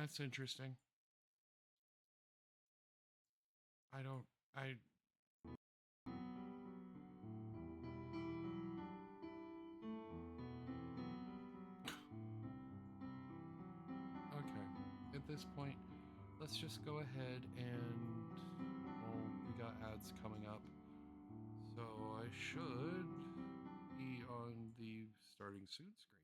That's interesting. I don't. I. Okay. At this point, let's just go ahead and. Well, we got ads coming up. So I should be on the starting soon screen.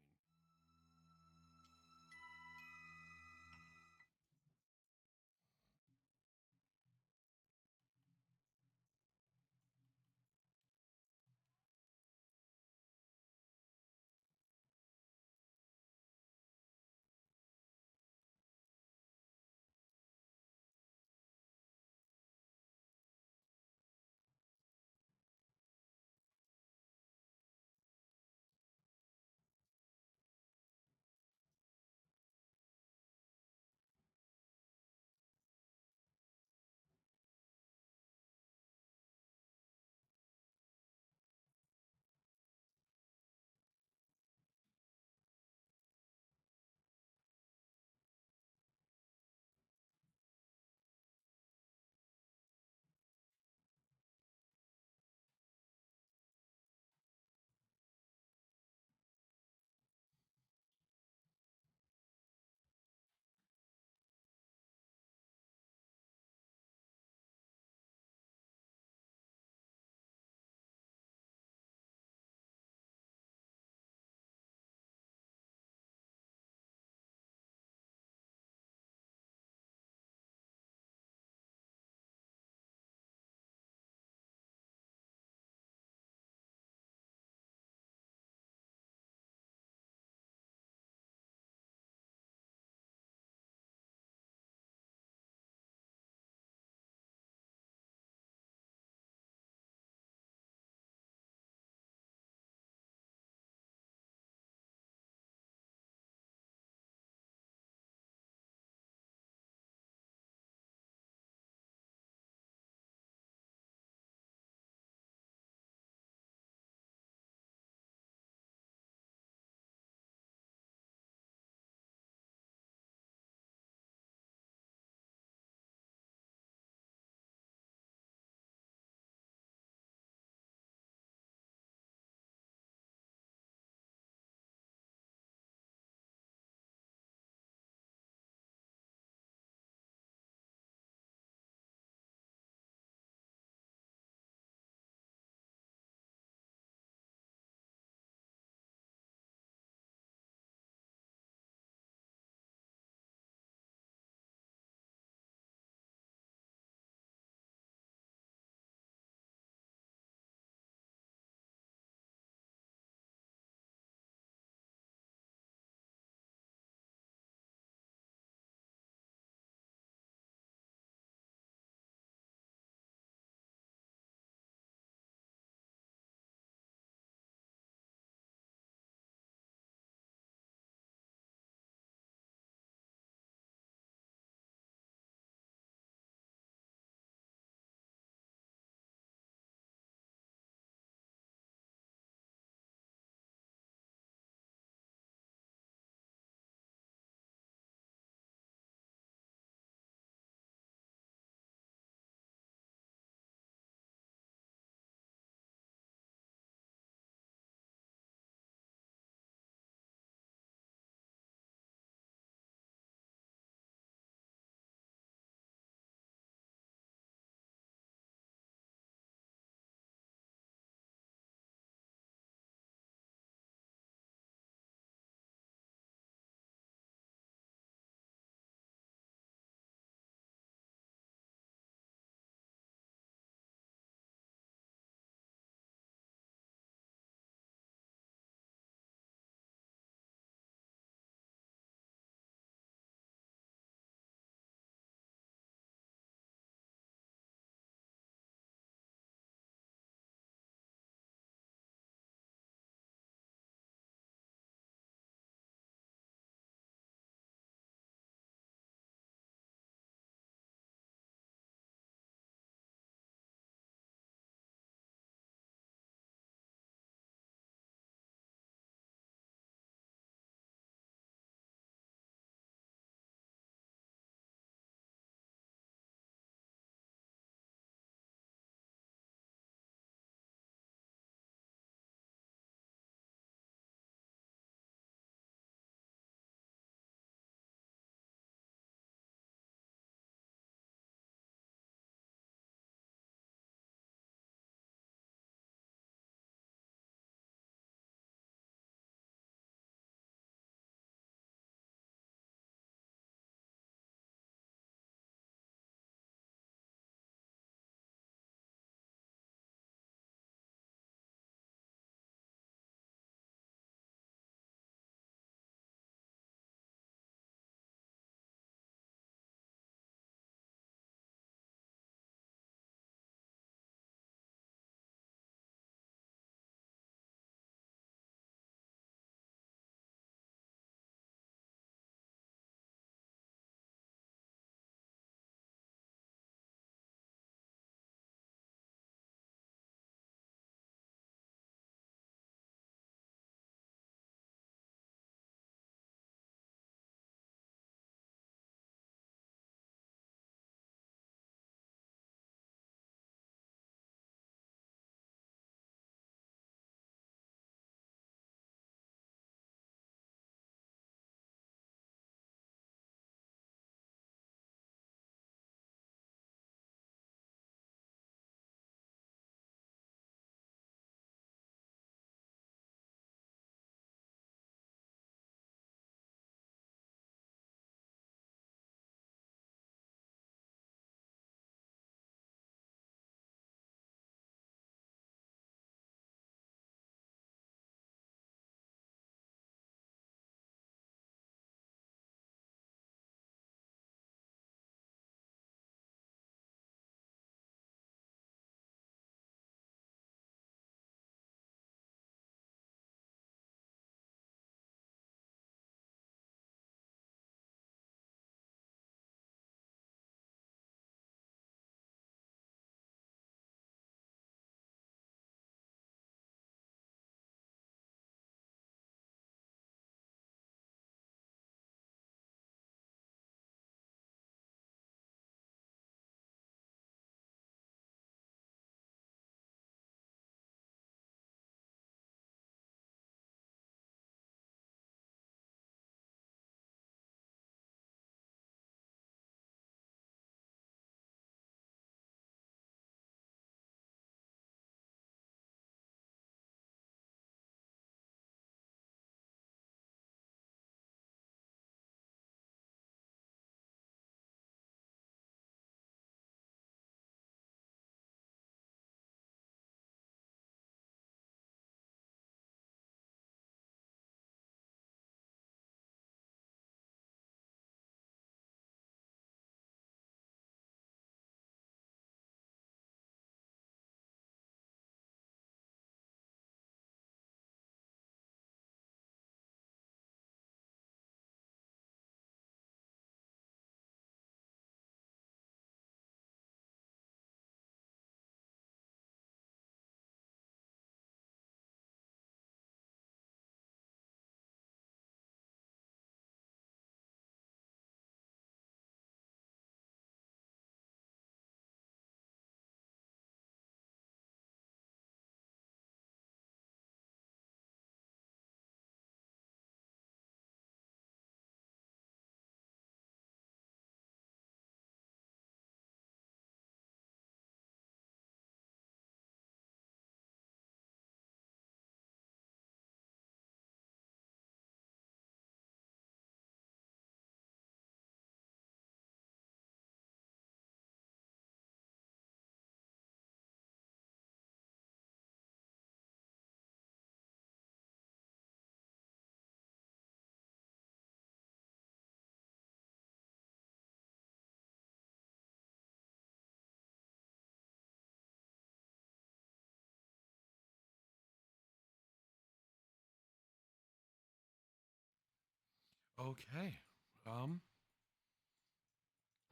Okay.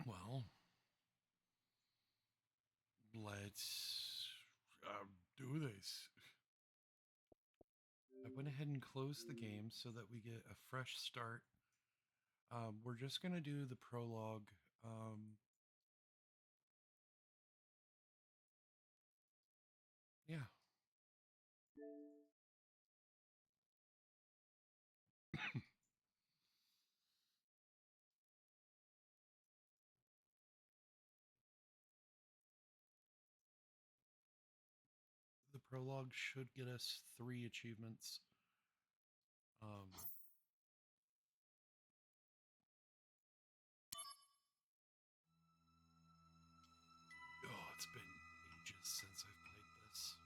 Well, let's do this. I went ahead and closed the game so that we get a fresh start. We're just gonna do the prologue. Yeah. The prologue should get us 3 achievements. Um, oh, it's been ages since I've played this.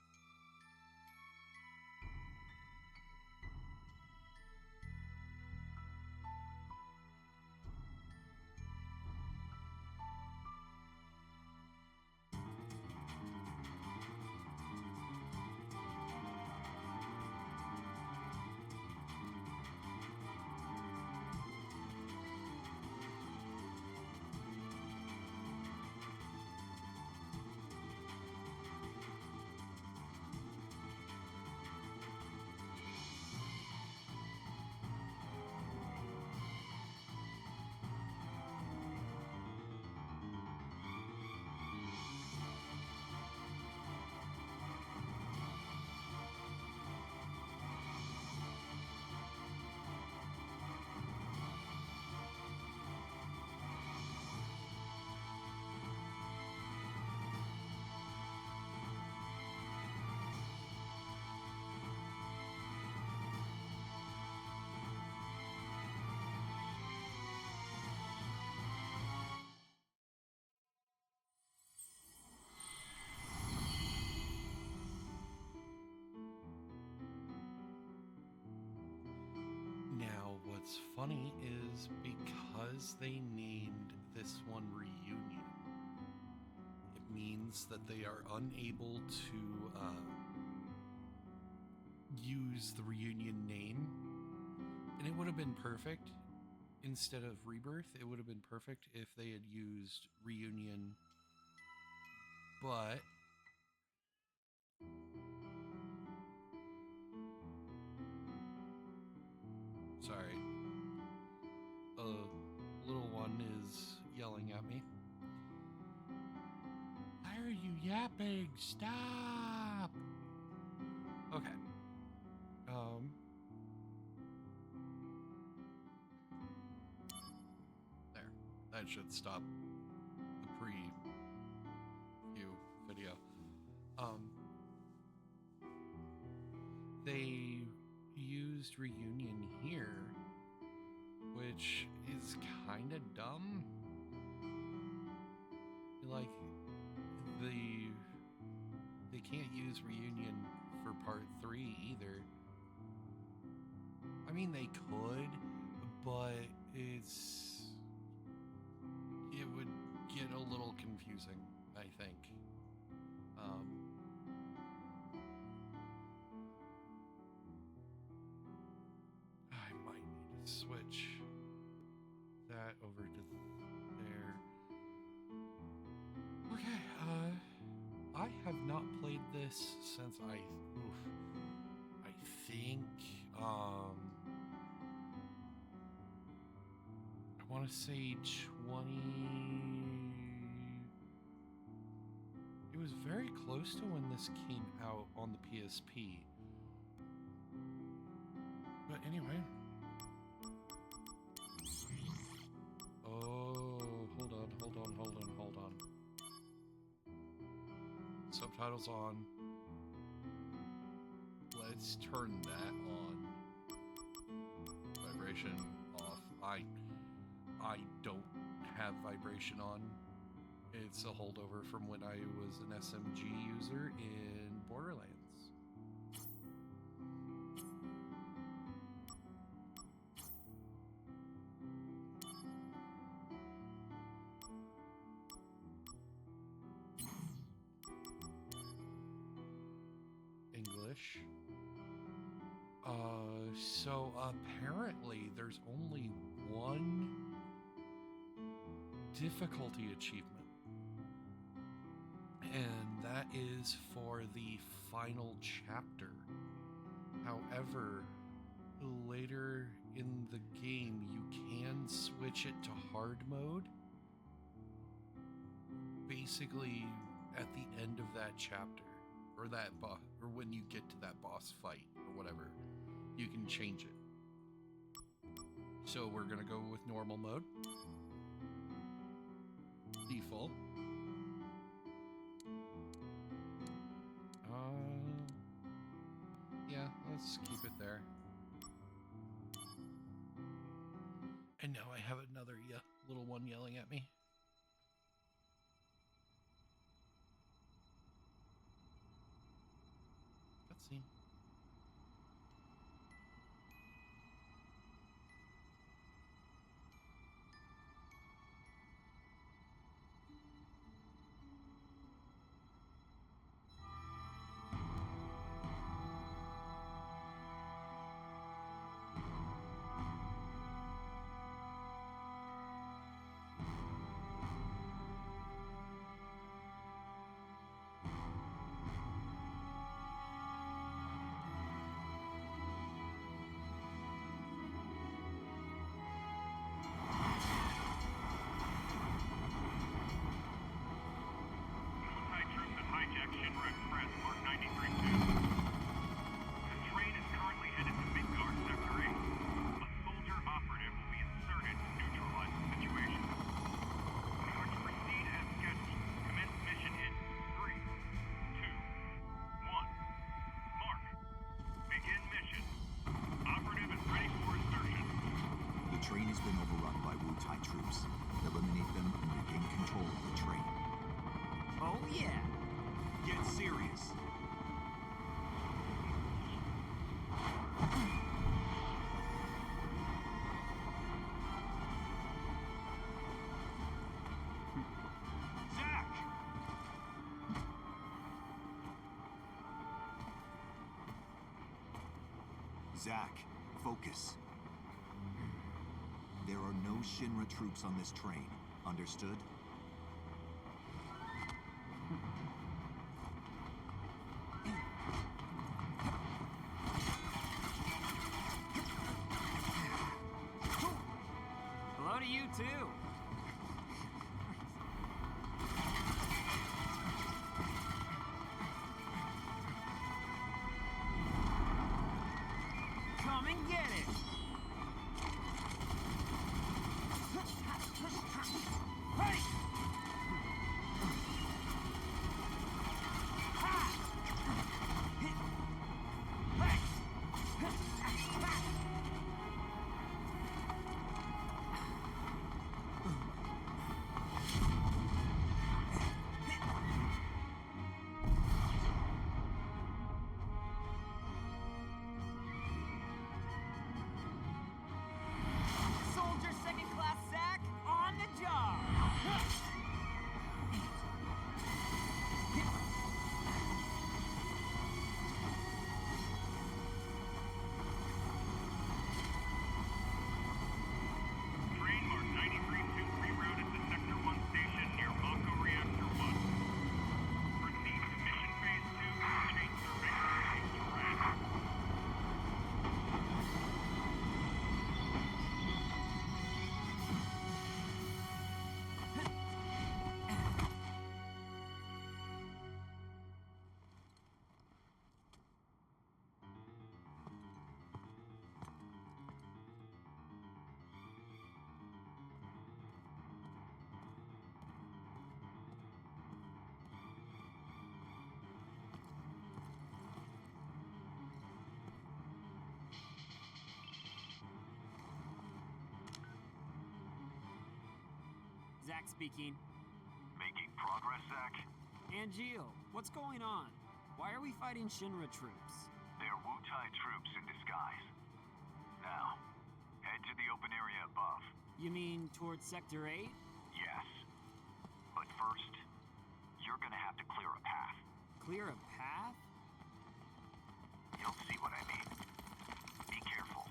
Now, what's funny is because they named this one Reunion, it means that they are unable to use the Reunion name. And it would have been perfect. Instead of Rebirth, it would have been perfect if they had used Reunion. But sorry, a little one is yelling at me. Why are you yapping? Stop! Okay. There. That should stop the preview video. They used Reunion here, which is kind of dumb. Like, they can't use Reunion for part 3 either. I mean, they could, but it would get a little confusing, I think. I might need to switch that over to there. Okay, I have not played this since I think, I want to say 20... It was very close to when this came out on the PSP. But anyway. Oh, hold on. Subtitles on. Let's turn that on. Vibration off. I don't have vibration on. It's a holdover from when I was an SMG user in Borderlands. English. So apparently there's only one difficulty achievement, and that is for the final chapter. However, later in the game, you can switch it to hard mode. Basically, at the end of that chapter, or that boss, or when you get to that boss fight, or whatever, you can change it. So we're gonna go with normal mode, default. Yeah, let's keep it there. And now I have another little one yelling at me. Cutscene. Zack, focus. There are no Shinra troops on this train. Understood? Hello to you, too. Come and get it! Hey! Soldier second class Zack, on the job! Train mark 93-2 rerouted to Sector 1 station near Mako Reactor 1. Proceed to Mission Phase 2 and change survey settings to red. Zack speaking. Making progress, Zack? Angeal, what's going on? Why are we fighting Shinra troops? They're Wutai troops in disguise. Now, head to the open area above. You mean towards Sector 8? Yes. But first, you're gonna have to clear a path. Clear a path? You'll see what I mean. Be careful.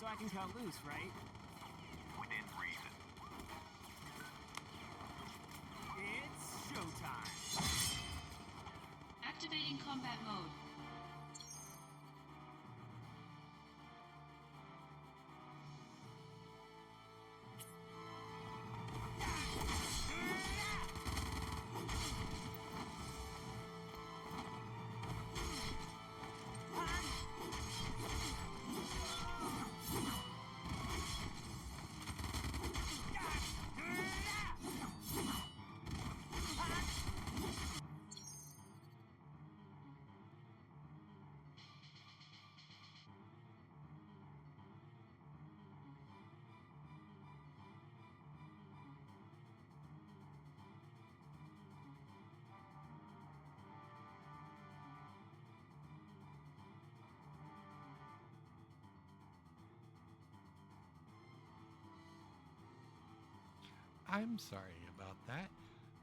I can cut loose, right? Within reason. It's showtime. Activating combat mode. I'm sorry about that.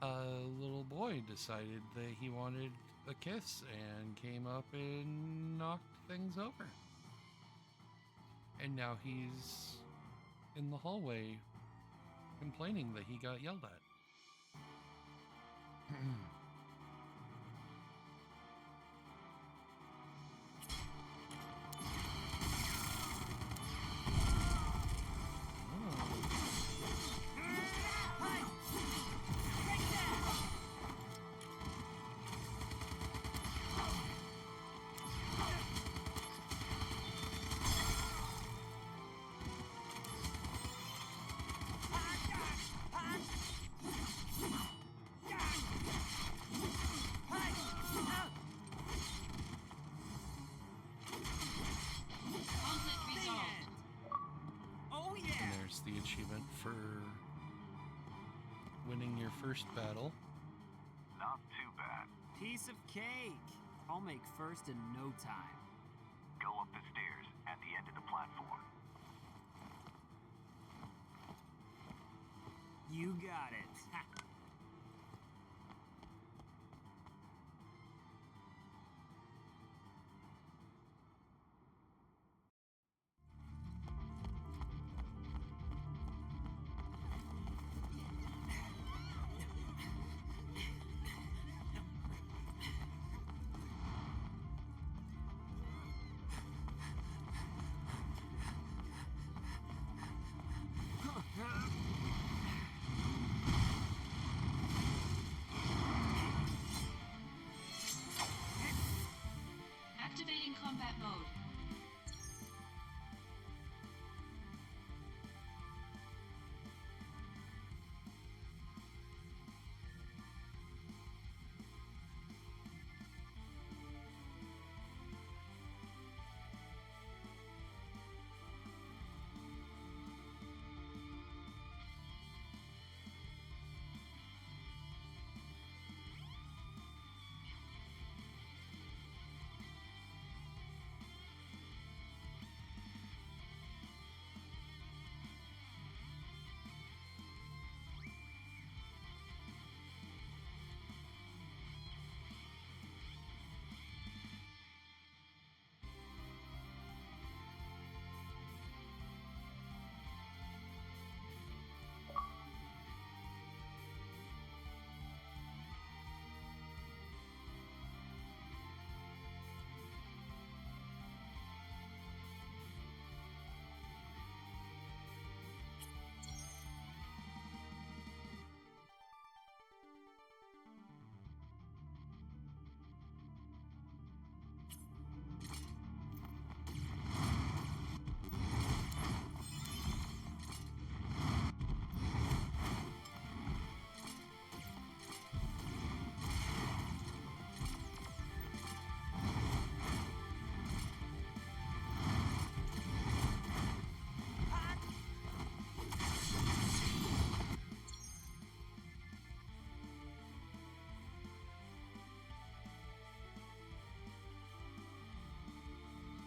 A little boy decided that he wanted a kiss and came up and knocked things over. And now he's in the hallway complaining that he got yelled at. Conflict resolved. Oh And yeah! there's the achievement for winning your first battle. Not too bad. Piece of cake. I'll make first in no time. Go up the stairs at the end of the platform. You got it. Activating combat mode.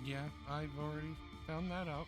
Yeah, I've already found that out.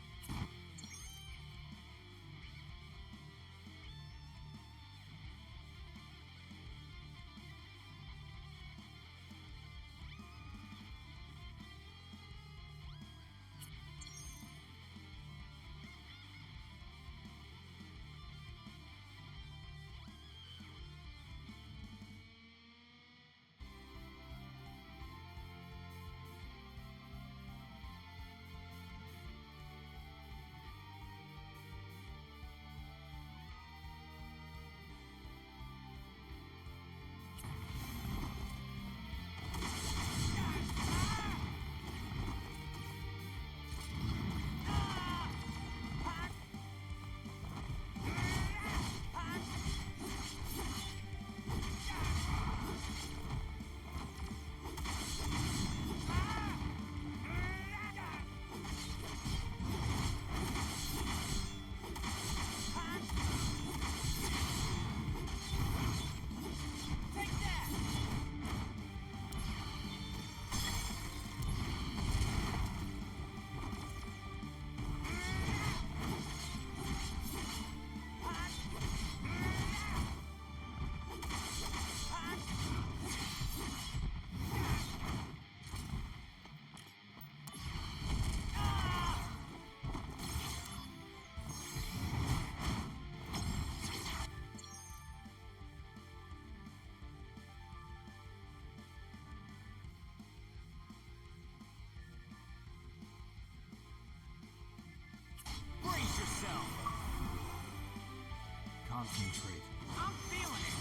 concentrate. I'm feeling it!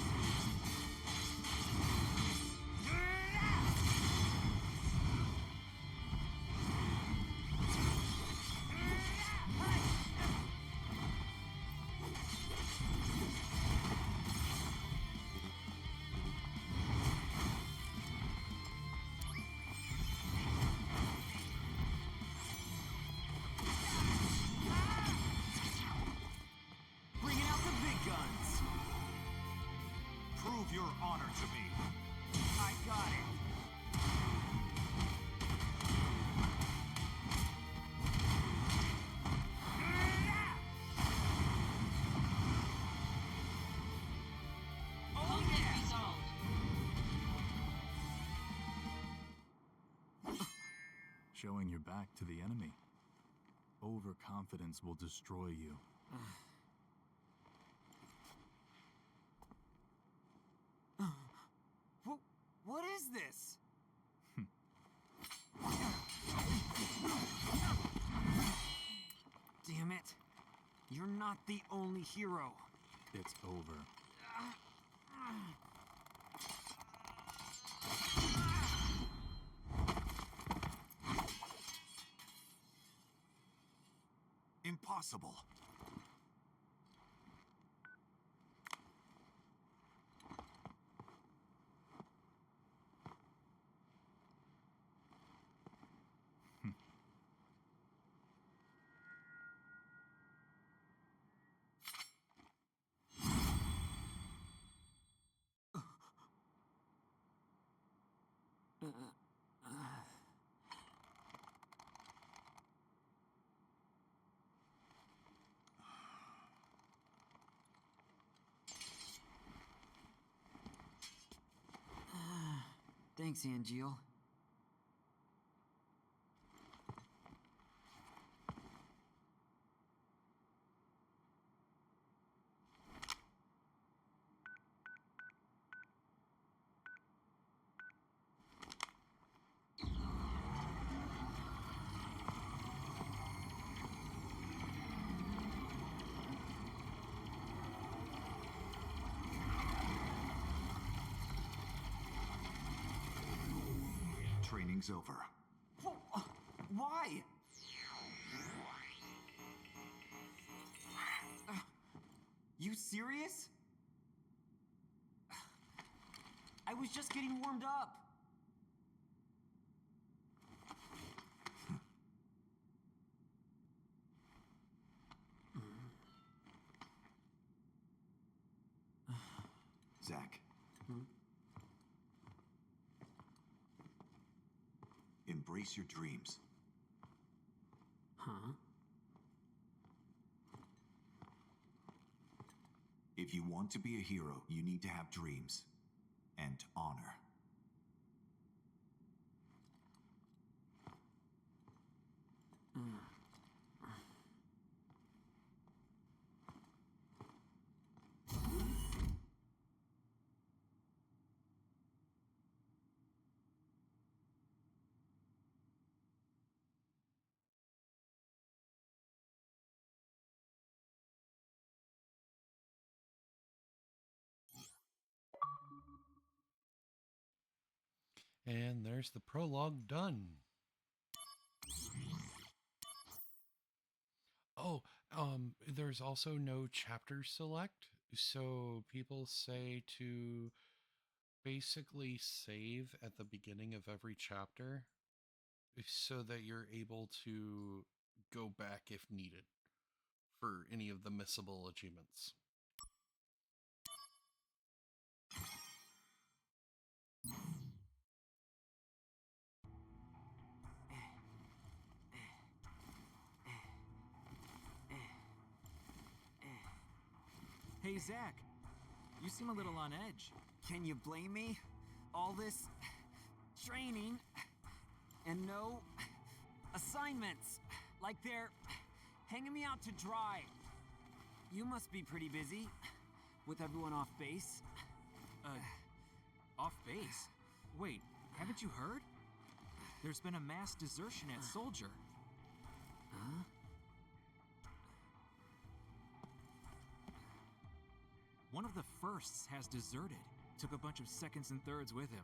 Bringing out the big guns! Prove your honor to me. I got it! Conflict resolved. Showing your back to the enemy. Overconfidence will destroy you. What is this? Damn it. You're not the only hero. It's over. Impossible. Thanks, Angeal. Training's over. Why? You serious? I was just getting warmed up. Zach. Embrace your dreams. Huh? If you want to be a hero, you need to have dreams and honor. And there's the prologue done. Oh, there's also no chapter select. So people say to basically save at the beginning of every chapter so that you're able to go back if needed for any of the missable achievements. Hey, Zach. You seem a little on edge. Can you blame me? All this training and no assignments. Like they're hanging me out to dry. You must be pretty busy with everyone off base. Off base? Wait, haven't you heard? There's been a mass desertion at Soldier. Huh? of the firsts has deserted. Took a bunch of seconds and thirds with him.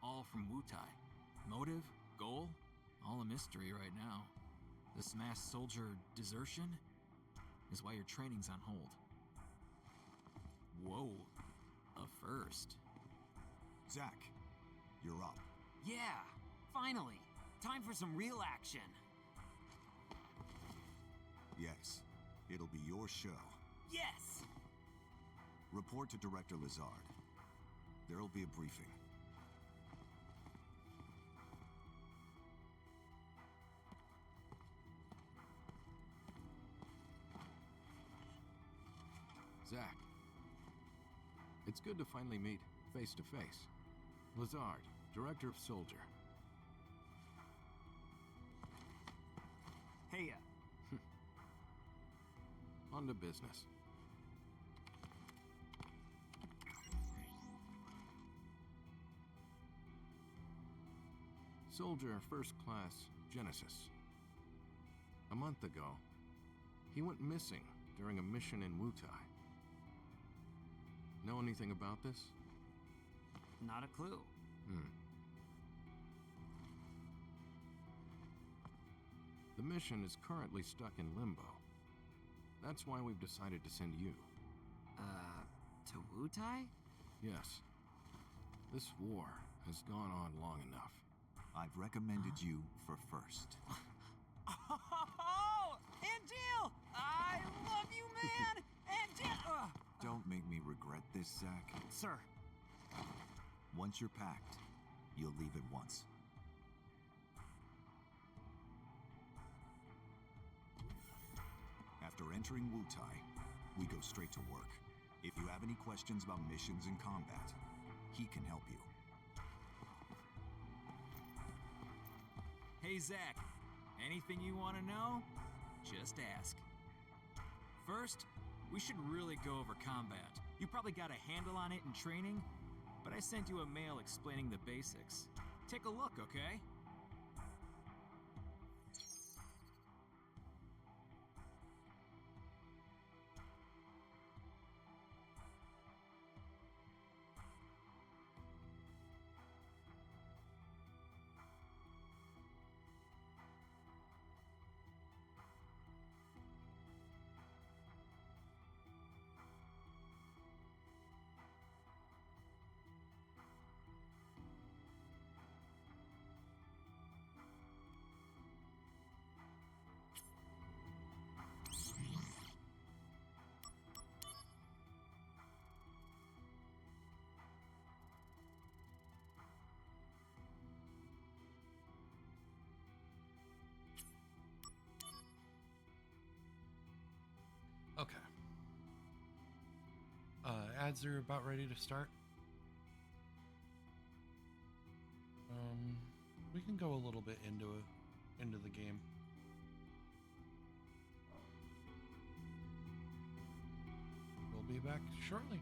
All from Wutai. Motive, goal, all a mystery right now. This mass soldier desertion is why your training's on hold. Whoa, a first. Zach, you're up. Yeah, finally. Time for some real action. Yes, it'll be your show. Yes! Report to Director Lazard. There'll be a briefing. Zach, it's good to finally meet face to face. Lazard, Director of Soldier. Hey, On to business. Soldier First Class Genesis. A month ago, he went missing during a mission in Wutai. Know anything about this? not a clue. The mission is currently stuck in limbo. That's why we've decided to send you. To Wutai? Yes. This war has gone on long enough. I've recommended you for first. Oh! Angeal! I love you, man! Angeal! Don't make me regret this, Zach. Sir. Once you're packed, you'll leave at once. After entering Wutai, we go straight to work. If you have any questions about missions and combat, he can help you. Hey, Zach. Anything you want to know? Just ask. First, we should really go over combat. You probably got a handle on it in training, but I sent you a mail explaining the basics. Take a look, okay? Okay. Ads are about ready to start. We can go a little bit into the game. We'll be back shortly.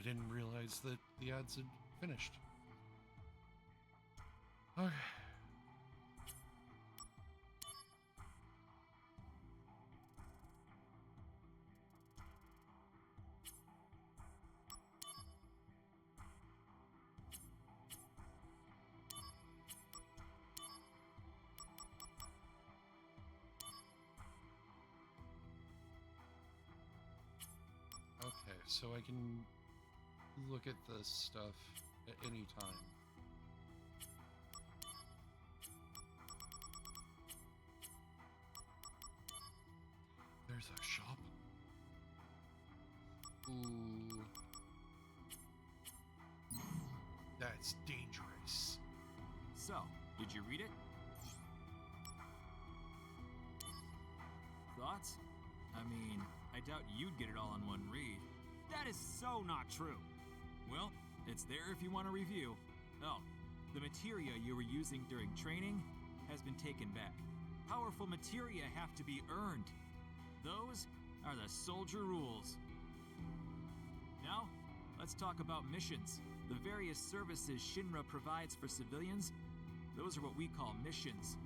I didn't realize that the ads had finished. Okay. Okay, so I can look at this stuff at any time. There's a shop. Ooh. That's dangerous. So, did you read it? Thoughts? I mean, I doubt you'd get it all in one read. That is so not true. Well, it's there if you want to review. Oh, the materia you were using during training has been taken back. Powerful materia have to be earned. Those are the soldier rules. Now, let's talk about missions. The various services Shinra provides for civilians, those are what we call missions.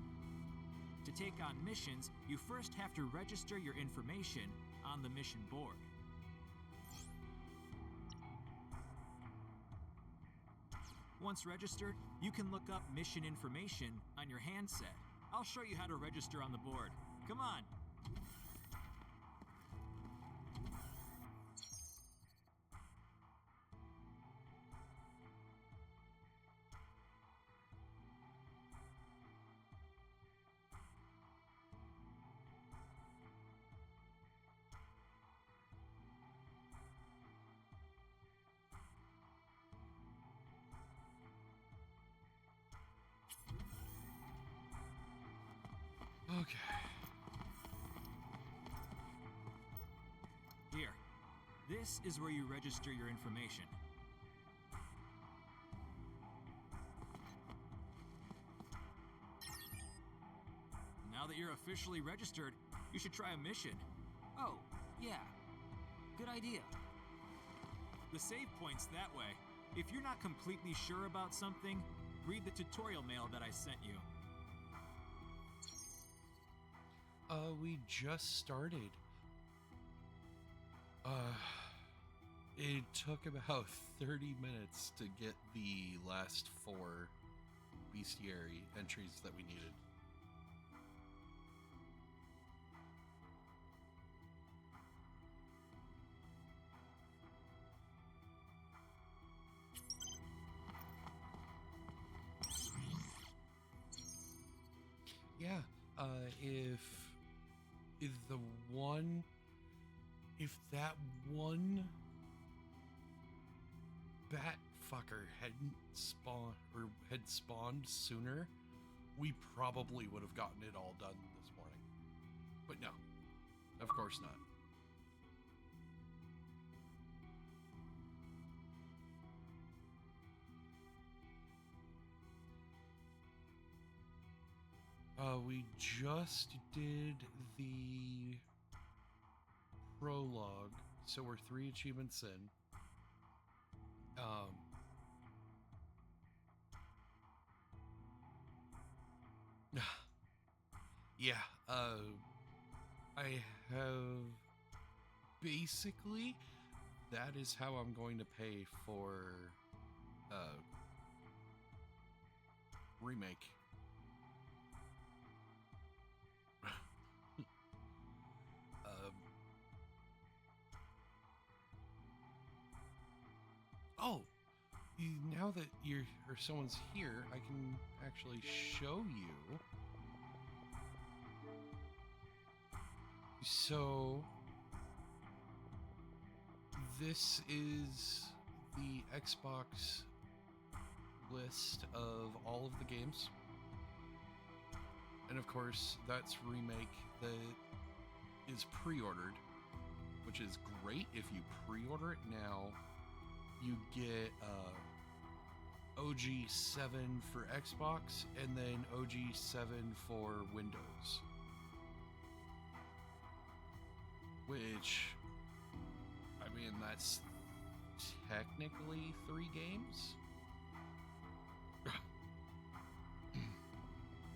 To take on missions, you first have to register your information on the mission board. Once registered, you can look up mission information on your handset. I'll show you how to register on the board. Come on. Okay. Here. This is where you register your information. Now that you're officially registered, you should try a mission. Oh, yeah. Good idea. The save point's that way. If you're not completely sure about something, read the tutorial mail that I sent you. We just started. It took about 30 minutes to get the last 4 bestiary entries that we needed. Yeah, if that one bat fucker hadn't spawned sooner, we probably would have gotten it all done this morning. But no, of course not. We just did the prologue, so we're 3 achievements in. Yeah, I have basically, that is how I'm going to pay for remake. Oh, now that someone's here, I can actually show you. So, this is the Xbox list of all of the games. And of course, that's Remake that is pre-ordered, which is great. If you pre-order it now, you get OG 7 for Xbox and then OG 7 for Windows. Which, I mean, technically 3 games.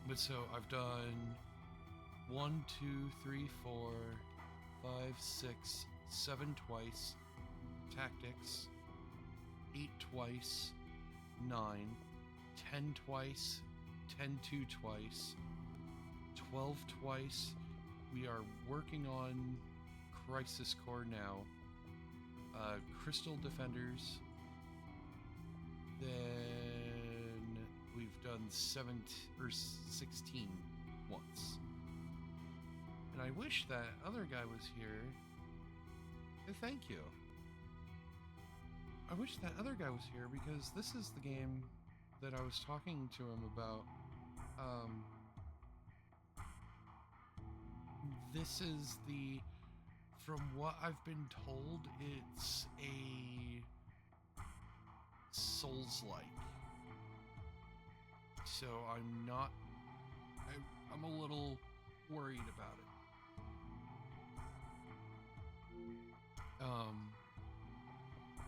But so I've done 1, 2, 3, 4, 5, 6, 7 twice, tactics, 8 twice, 9, 10 twice, 10-2 twice, 12 twice. We are working on Crisis Core now. Crystal Defenders. Then we've done 16 once. And I wish that other guy was here. Thank you. I wish that other guy was here because this is the game that I was talking to him about. This is from what I've been told, it's a Souls-like. So I'm a little worried about it.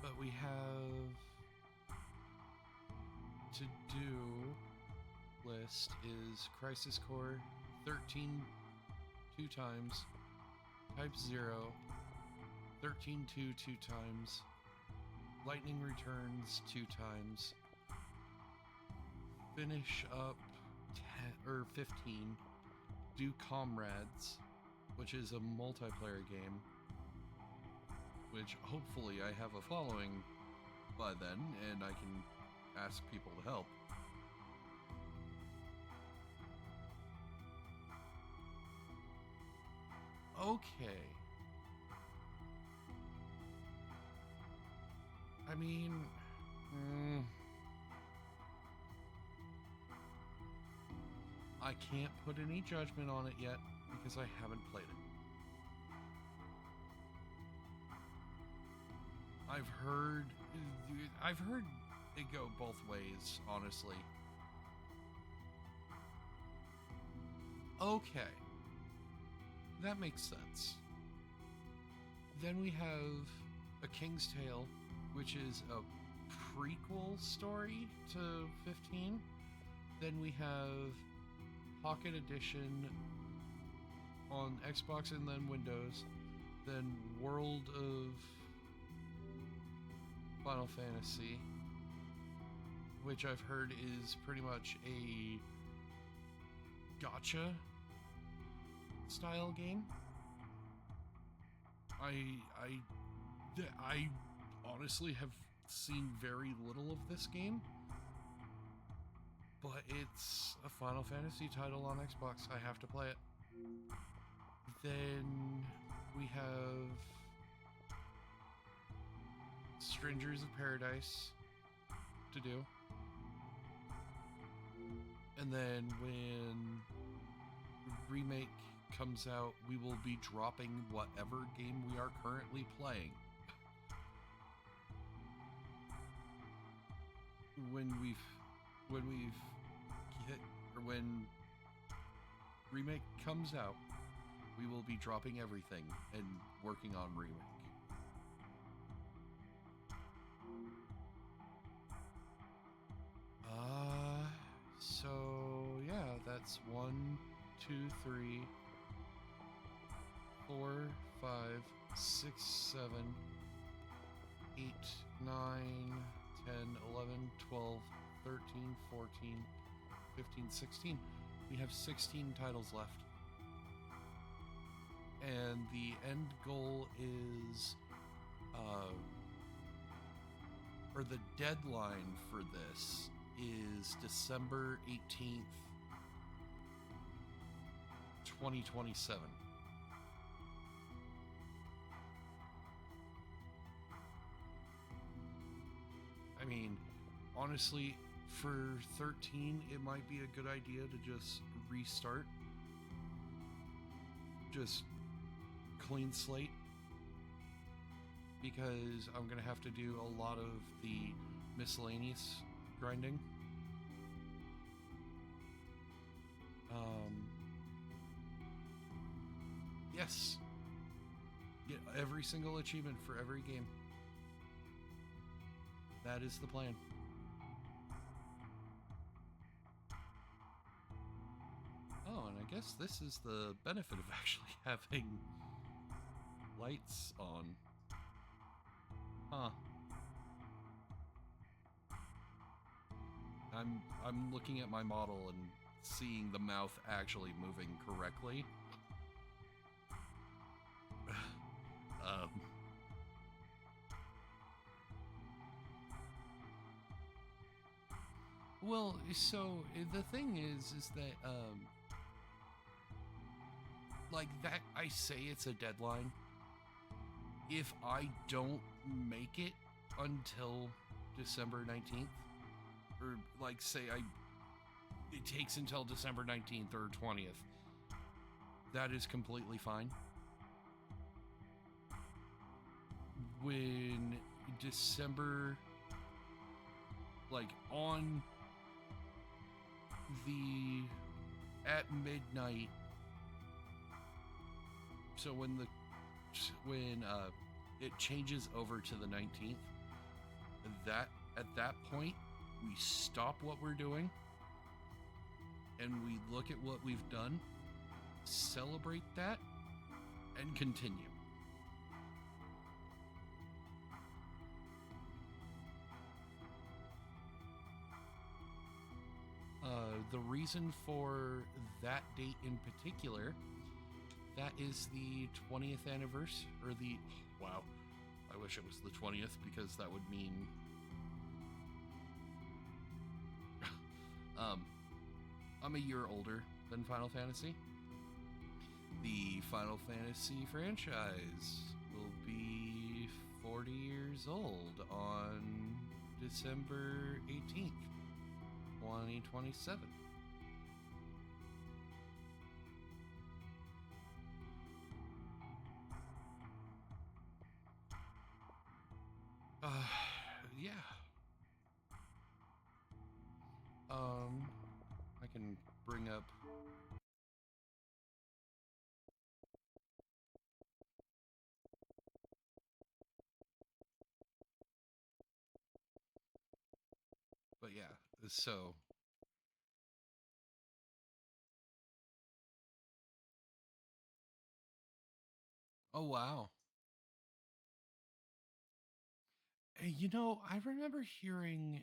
But we have to do list is Crisis Core 13 2 times, Type 0 13-2 2 times, Lightning Returns 2 times, finish up 10 or 15, do Comrades, which is a multiplayer game, which hopefully I have a following by then and I can ask people to help. Okay. I mean, I can't put any judgment on it yet because I haven't played it. I've heard it go both ways, honestly. Okay. That makes sense. Then we have A King's Tale, which is a prequel story to 15. Then we have Pocket Edition on Xbox and then Windows. Then World of Final Fantasy, which I've heard is pretty much a gacha style game. I honestly have seen very little of this game, but it's a Final Fantasy title on Xbox. I have to play it. Then we have Strangers of Paradise to do. And then when Remake comes out, we will be dropping whatever game we are currently playing. When Remake comes out, we will be dropping everything and working on Remake. So yeah, that's 1, 2, 3, 4, 5, 6, 7, 8, 9, 10, 11, 12, 13, 14, 15, 16. We have 16 titles left. And the end goal is, or the deadline for this is December 18th, 2027. I mean, honestly, for 13, it might be a good idea to just restart. Just clean slate. Because I'm going to have to do a lot of the miscellaneous grinding. Yes. Get every single achievement for every game. That is the plan. Oh, and I guess this is the benefit of actually having lights on. Huh. I'm looking at my model and seeing the mouth actually moving correctly. um, well, so the thing is that like that I say it's a deadline. If I don't make it until December 19th, or like say it takes until December 19th or 20th, that is completely fine. When December, like on at midnight, so when it changes over to the 19th, that at that point we stop what we're doing and we look at what we've done, celebrate that, and continue. The reason for that date in particular, that is the 20th anniversary, or wow, I wish it was the 20th, because that would mean I'm a year older than Final Fantasy. The Final Fantasy franchise will be 40 years old on December 18th, 2027. Yeah. I can bring up. But yeah, so. Oh, wow. You know, I remember hearing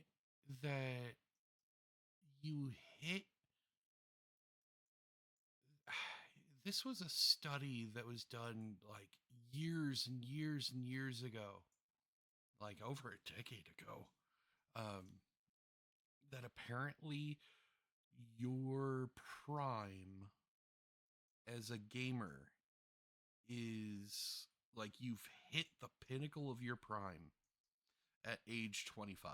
that you hit. This was a study that was done like years and years and years ago, like over a decade ago, that apparently your prime as a gamer is like you've hit the pinnacle of your prime at age 25.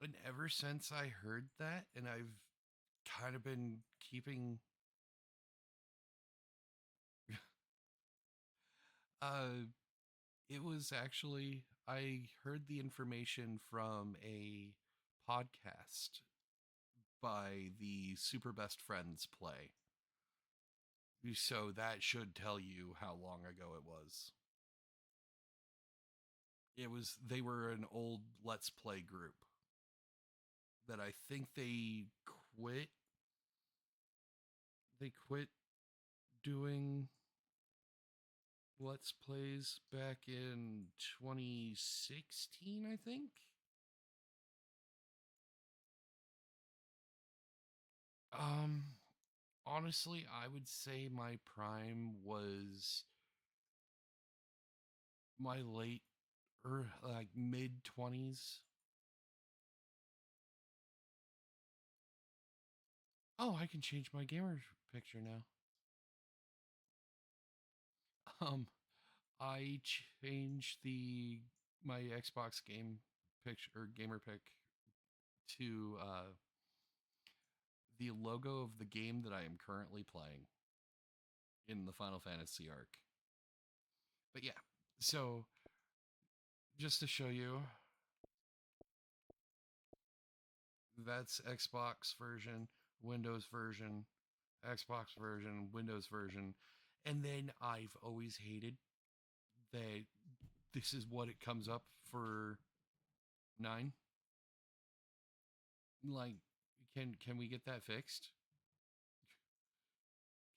And ever since I heard that, and I've kind of been keeping uh it was actually, I heard the information from a podcast by the Super Best Friends play. So that should tell you how long ago it was. They were an old Let's Play group that I think they quit. They quit doing Let's Plays back in 2016, I think. Um, Honestly, I would say my prime was my late or like mid 20s. Oh, I can change my gamer picture now. Um, I changed my Xbox game picture or gamer pic to the logo of the game that I am currently playing in the Final Fantasy arc. But yeah, so just to show you, that's Xbox version, Windows version, Xbox version, Windows version, and then I've always hated that this is what it comes up for 9. Like, can we get that fixed?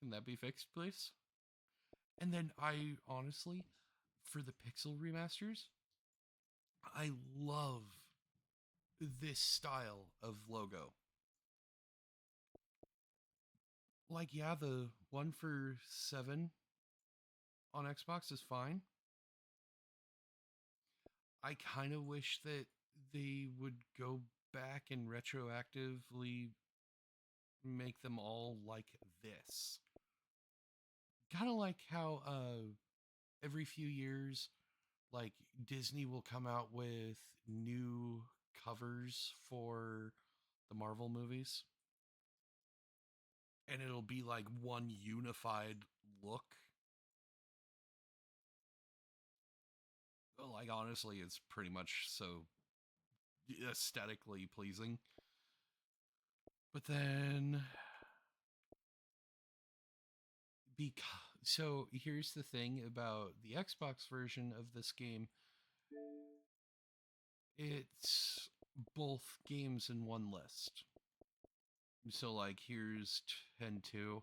Can that be fixed, please? And then I honestly, for the pixel remasters, I love this style of logo. Like, yeah, the one for 7 on Xbox is fine. I kind of wish that they would go back and retroactively make them all like this. Kind of like how every few years, like, Disney will come out with new covers for the Marvel movies. And it'll be like one unified look. Like, honestly, it's pretty much so aesthetically pleasing. But then, so here's the thing about the Xbox version of this game. It's both games in one list. So, like, here's 10-2.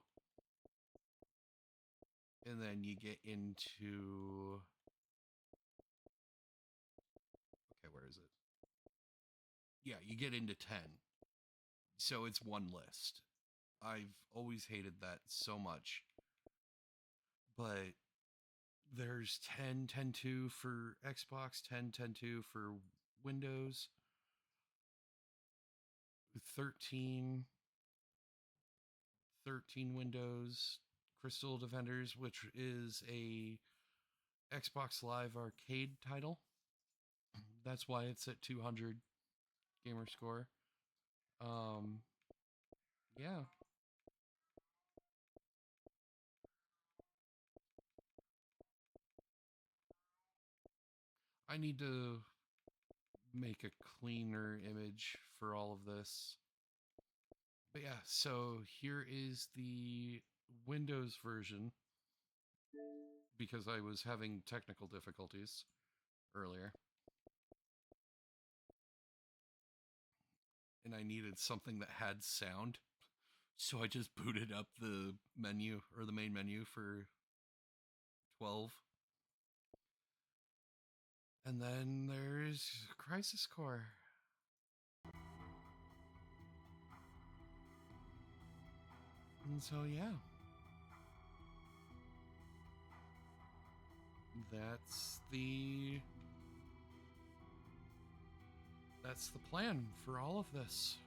And then you get into... Okay, where is it? Yeah, you get into 10. So it's one list. I've always hated that so much. But there's 10-2 for Xbox, 10-2 for Windows, 13 Windows, Crystal Defenders, which is a Xbox Live Arcade title. That's why it's at 200 gamer score. Yeah. I need to make a cleaner image for all of this. But yeah, so here is the Windows version, because I was having technical difficulties earlier. And I needed something that had sound. So I just booted up the menu, or the main menu for 12. And then there's Crisis Core. And so, yeah. That's the plan for all of this.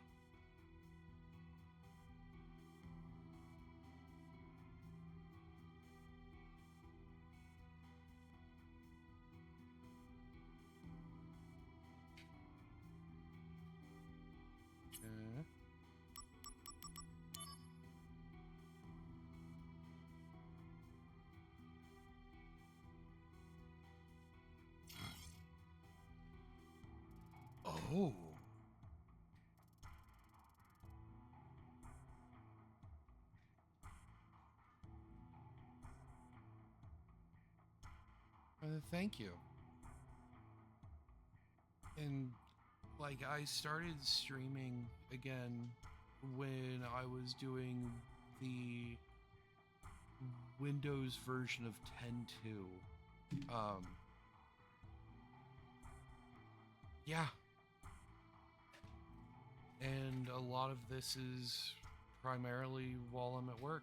Oh. Thank you. And, like, I started streaming again when I was doing the Windows version of 10.2. Yeah. And a lot of this is primarily while I'm at work.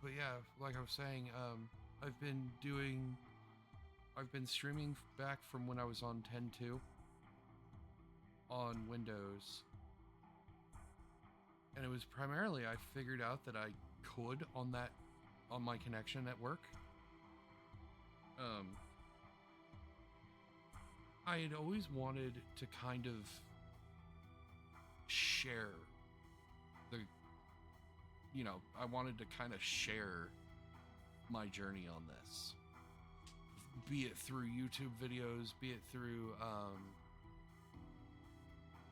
But yeah, like I was saying, I've been streaming back from when I was on 10.2 on Windows. And it was primarily, I figured out that I could on my connection at work. I had always wanted to kind of share I wanted to kind of share my journey on this. Be it through YouTube videos, be it through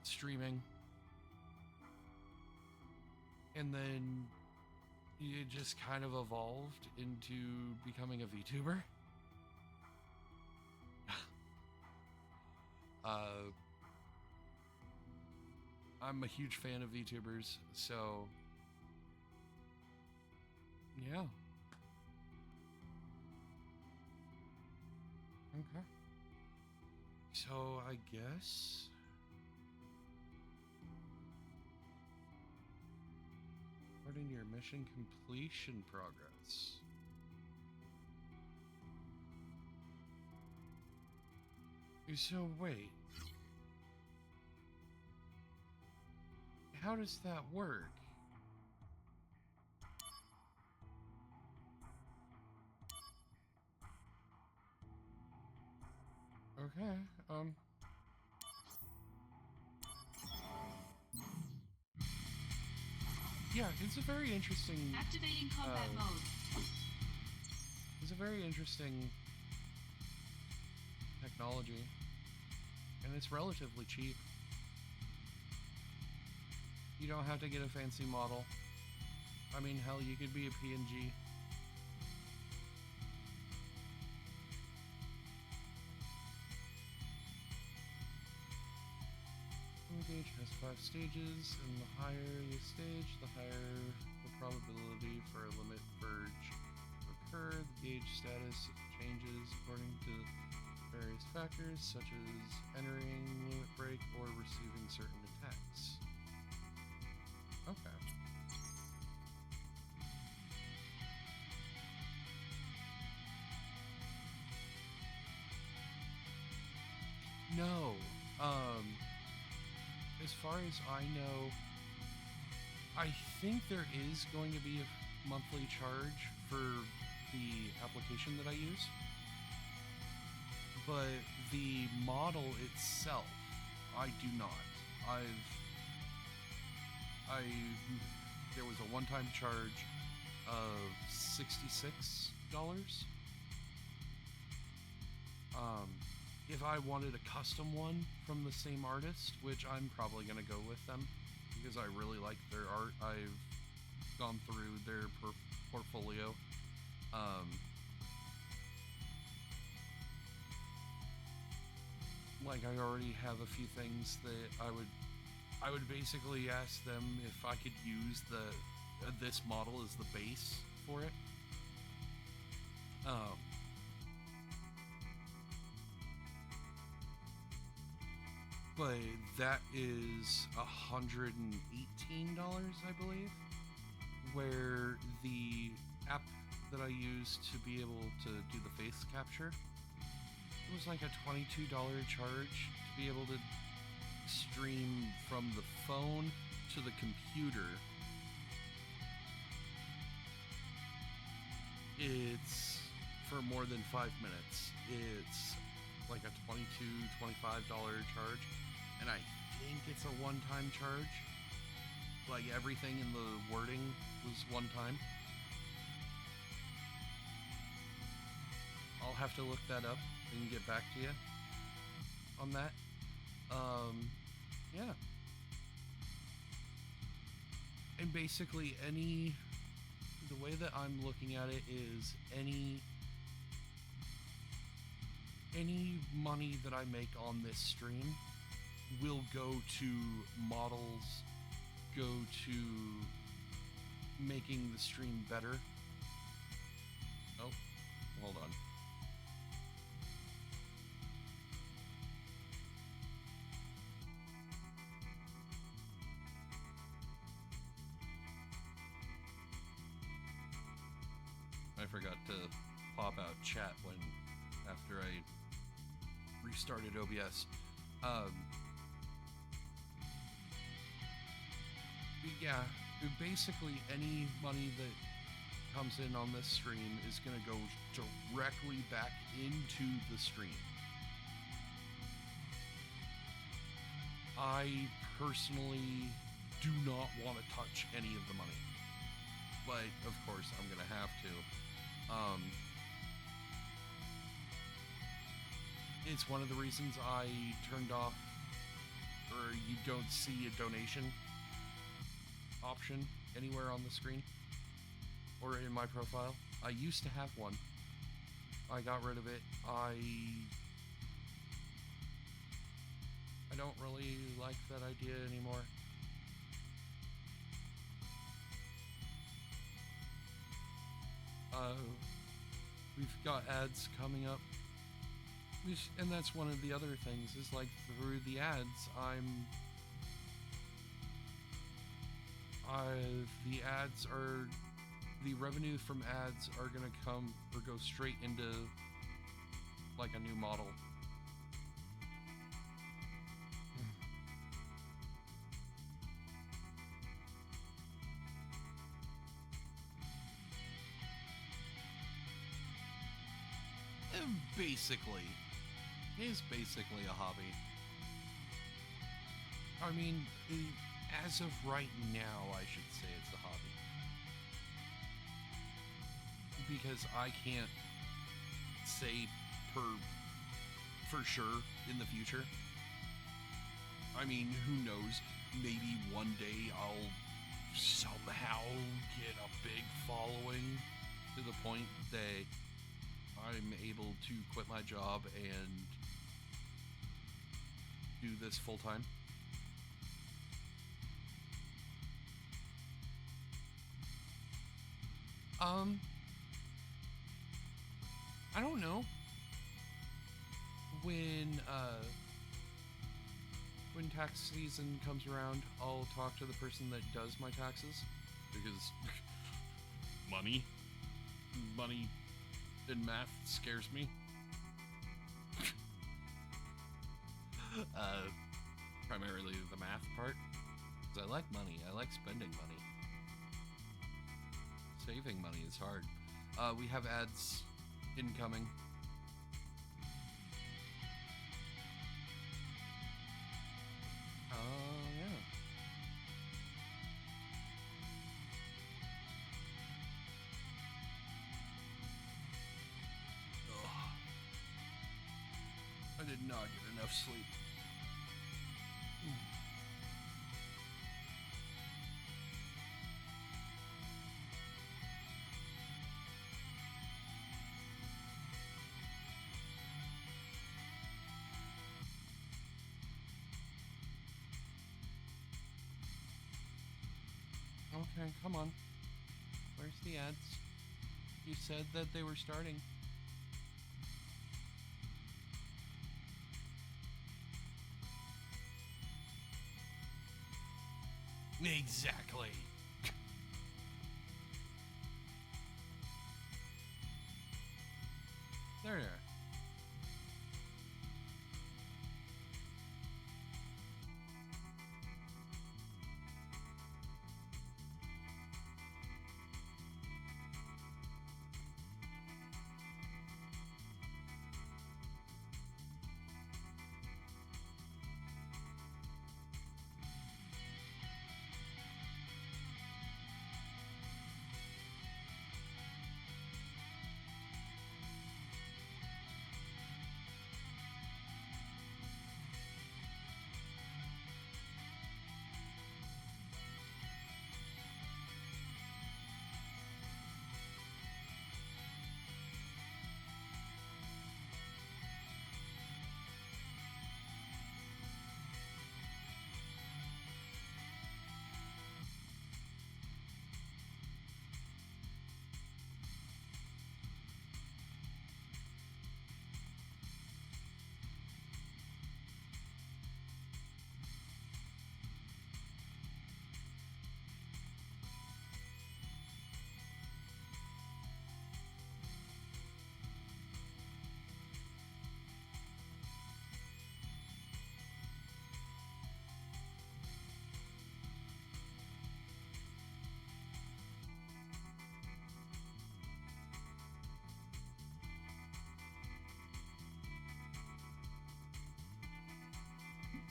streaming. And then, you just kind of evolved into becoming a VTuber. I'm a huge fan of VTubers, so yeah. Okay. So I guess starting your mission completion progress. So wait. How does that work? Okay, yeah, it's a very interesting Activating combat mode. it's a very interesting technology, and it's relatively cheap. You don't have to get a fancy model. I mean, hell, you could be a PNG. The gauge has 5 stages, and the higher the stage, the higher the probability for a limit verge to occur. The gauge status changes according to various factors, such as entering limit break or receiving certain attacks. Okay. No. As far as I know, I think there is going to be a monthly charge for the application that I use. But the model itself, I do not. There was a one-time charge of $66. If I wanted a custom one from the same artist, which I'm probably going to go with them because I really like their art. I've gone through their portfolio. Like, I already have a few things that I would basically ask them if I could use this model as the base for it. But that is $118, I believe, where the app that I use to be able to do the face capture, it was like a $22 charge to be able to stream from the phone to the computer. It's for more than 5 minutes. It's like a $22, $25 charge. And I think it's a one-time charge. Like, everything in the wording was one time. I'll have to look that up and get back to you on that. Yeah. And basically the way that I'm looking at it is any money that I make on this stream will go to models, go to making the stream better. Oh, hold on. I forgot to pop out chat after I restarted OBS. Yeah, basically any money that comes in on this stream is going to go directly back into the stream. I personally do not want to touch any of the money, but of course I'm going to have to. It's one of the reasons I turned off, or you don't see a donation option anywhere on the screen. or in my profile. I used to have one. I got rid of it. I don't really like that idea anymore. We've got ads coming up. And that's one of the other things, is like through the ads, the revenue from ads are gonna come or go straight into like a new model. Basically. Is basically a hobby. I mean, as of right now, I should say it's a hobby. Because I can't say for sure in the future. I mean, who knows? Maybe one day I'll somehow get a big following to the point that I'm able to quit my job and do this full time. I don't know. When tax season comes around, I'll talk to the person that does my taxes, because money in math scares me. Primarily the math part, because I like money. I like spending money. Saving money is hard. We have ads incoming. Yeah. Ugh. I did not get enough sleep. Okay, come on. Where's the ads? You said that they were starting. Exactly. There you are.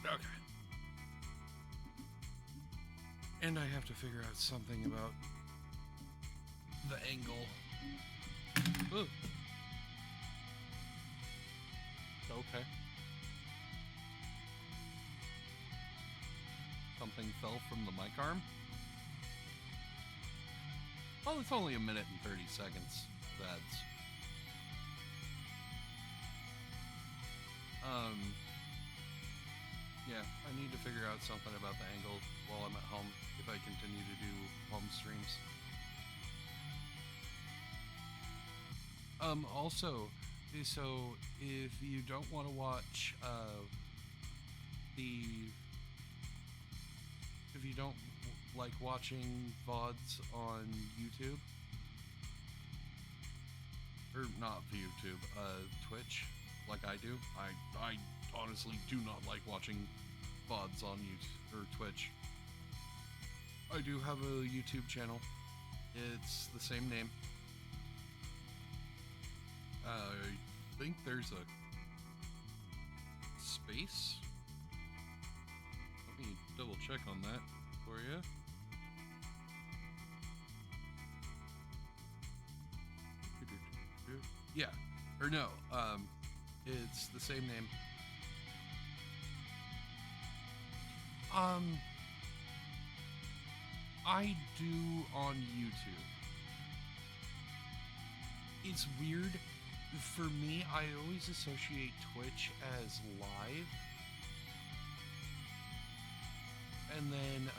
Okay. And I have to figure out something about the angle. Ooh. Okay. Something fell from the mic arm. Well, it's only a minute and 30 seconds. That's yeah, I need to figure out something about the angle while I'm at home if I continue to do home streams. Also, so if you don't want to watch if you don't like watching VODs on YouTube, or not YouTube, Twitch, like I do. I honestly do not like watching VODs on YouTube or Twitch. I do have a YouTube channel. It's the same name. I think there's a space. Let me double check on that for you. Yeah, or no, it's the same name. I do on YouTube. It's weird. For me, I always associate Twitch as live. And then,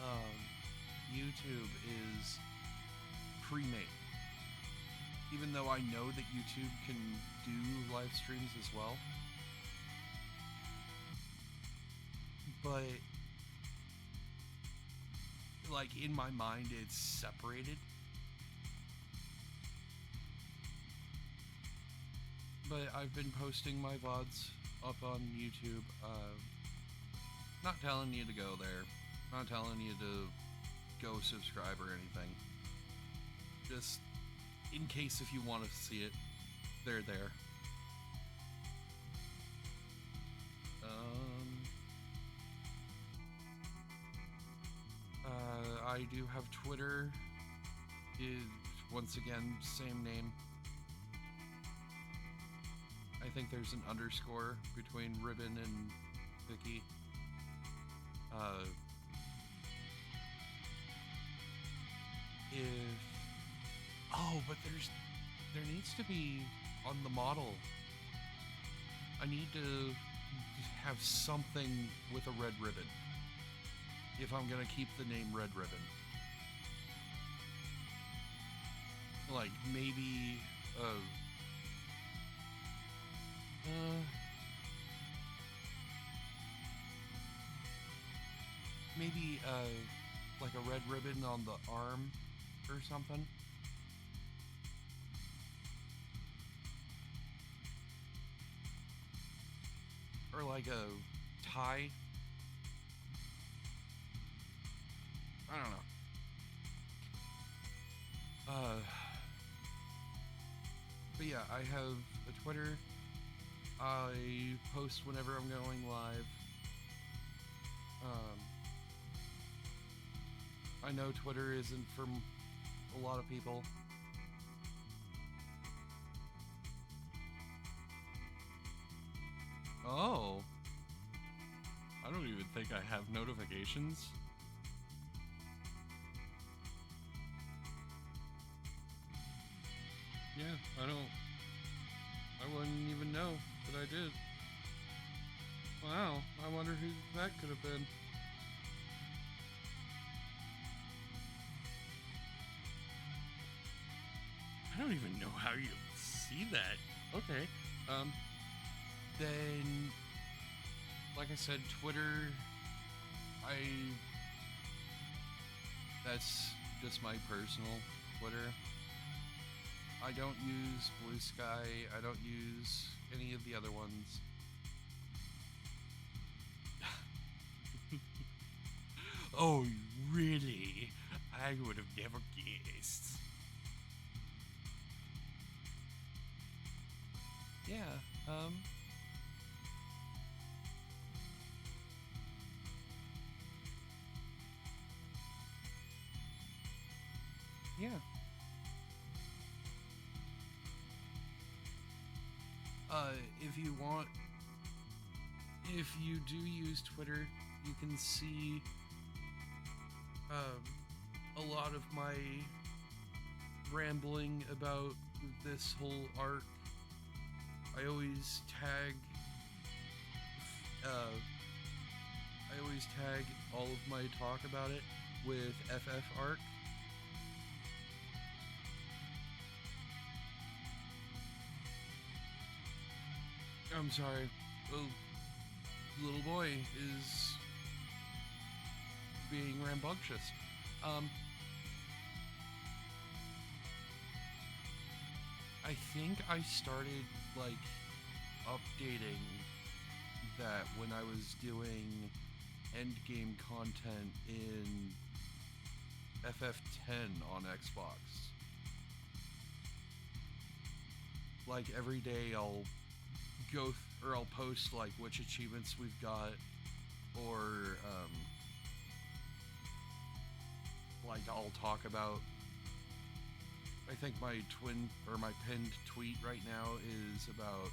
YouTube is pre-made. Even though I know that YouTube can do live streams as well. But, like, in my mind, it's separated. But I've been posting my VODs up on YouTube. Not telling you to go there. Not telling you to go subscribe or anything. Just in case if you want to see it, they're there. I do have Twitter. Once again, same name. I think there's an underscore between Ribbon and Vicky. But there needs to be on the model. I need to have something with a red ribbon if I'm gonna keep the name Red Ribbon. Like maybe maybe like a red ribbon on the arm or something. Or like a tie. I don't know. But yeah, I have a Twitter. I post whenever I'm going live. I know Twitter isn't for a lot of people. Oh. I don't even think I have notifications. Yeah, I wouldn't even know that I did. Wow, I wonder who that could have been. I don't even know how you see that. Okay. Then, like I said, Twitter, that's just my personal Twitter. I don't use Blue Sky. I don't use any of the other ones. Oh, really? I would have never guessed. Yeah, yeah. If you want, if you do use Twitter, you can see a lot of my rambling about this whole arc. I always tag all of my talk about it with FF arc. I'm sorry. The little boy is being rambunctious. I think I started like updating that when I was doing endgame content in FF10 on Xbox. Like every day I'll I'll post like which achievements we've got, or like I'll talk about, I think my pinned tweet right now is about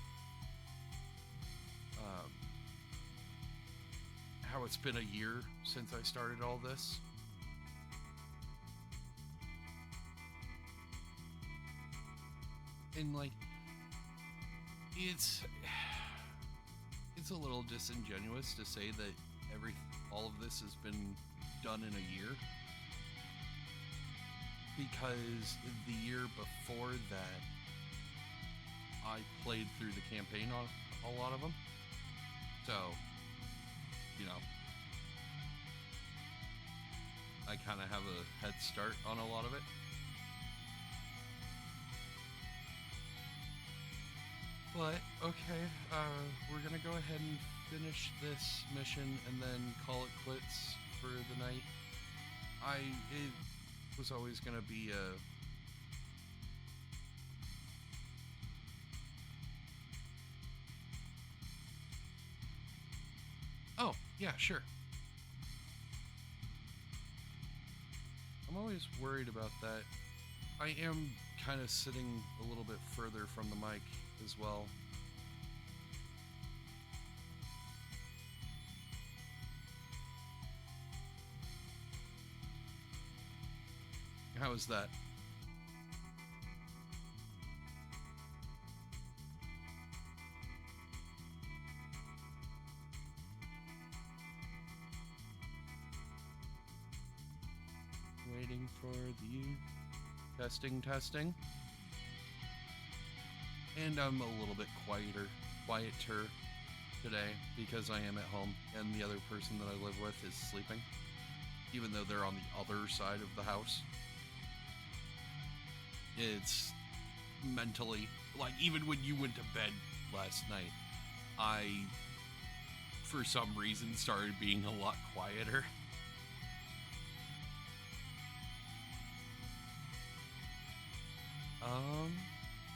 how it's been a year since I started all this. And like it's a little disingenuous to say that all of this has been done in a year, because the year before that I played through the campaign on a lot of them, so you know I kind of have a head start on a lot of it. But, okay, we're gonna go ahead and finish this mission and then call it quits for the night. It was always gonna be a... Oh, yeah, sure. I'm always worried about that. I am kind of sitting a little bit further from the mic as well. How is that? Waiting for the testing. And I'm a little bit quieter today because I am at home and the other person that I live with is sleeping, even though they're on the other side of the house. It's mentally, like, even when you went to bed last night, I, for some reason, started being a lot quieter.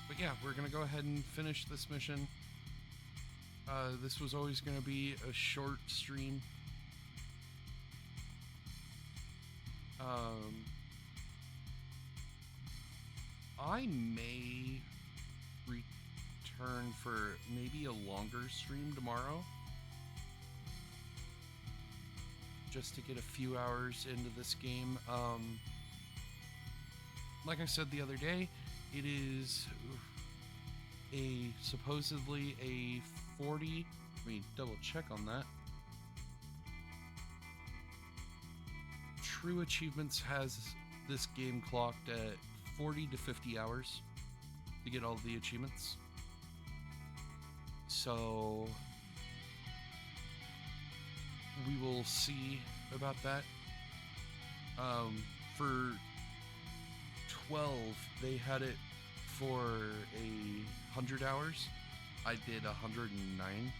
But yeah, we're gonna go ahead and finish this mission. This was always gonna be a short stream. I may return for maybe a longer stream tomorrow, just to get a few hours into this game. Like I said the other day, it is supposedly a 40, let me double check on that. True Achievements has this game clocked at 40 to 50 hours to get all the achievements. So we will see about that. For 12, they had it for 100 hours. I did 109.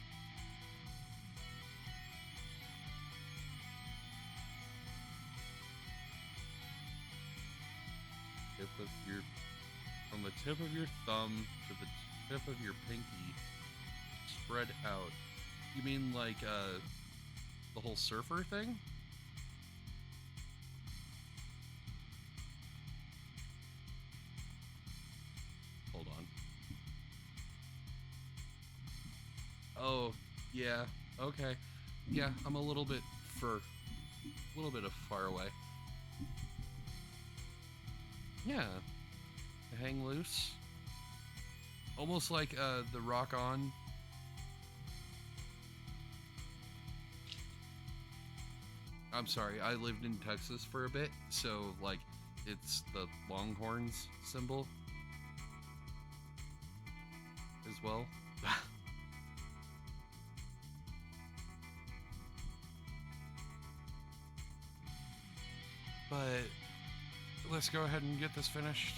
From the tip of your thumb to the tip of your pinky, spread out. You mean like the whole surfer thing? Hold on. Oh, yeah. Okay. Yeah, I'm a little bit of far away. Yeah. hang loose. Almost like the Rock On. I'm sorry, I lived in Texas for a bit, so like it's the Longhorns symbol as well. But let's go ahead and get this finished.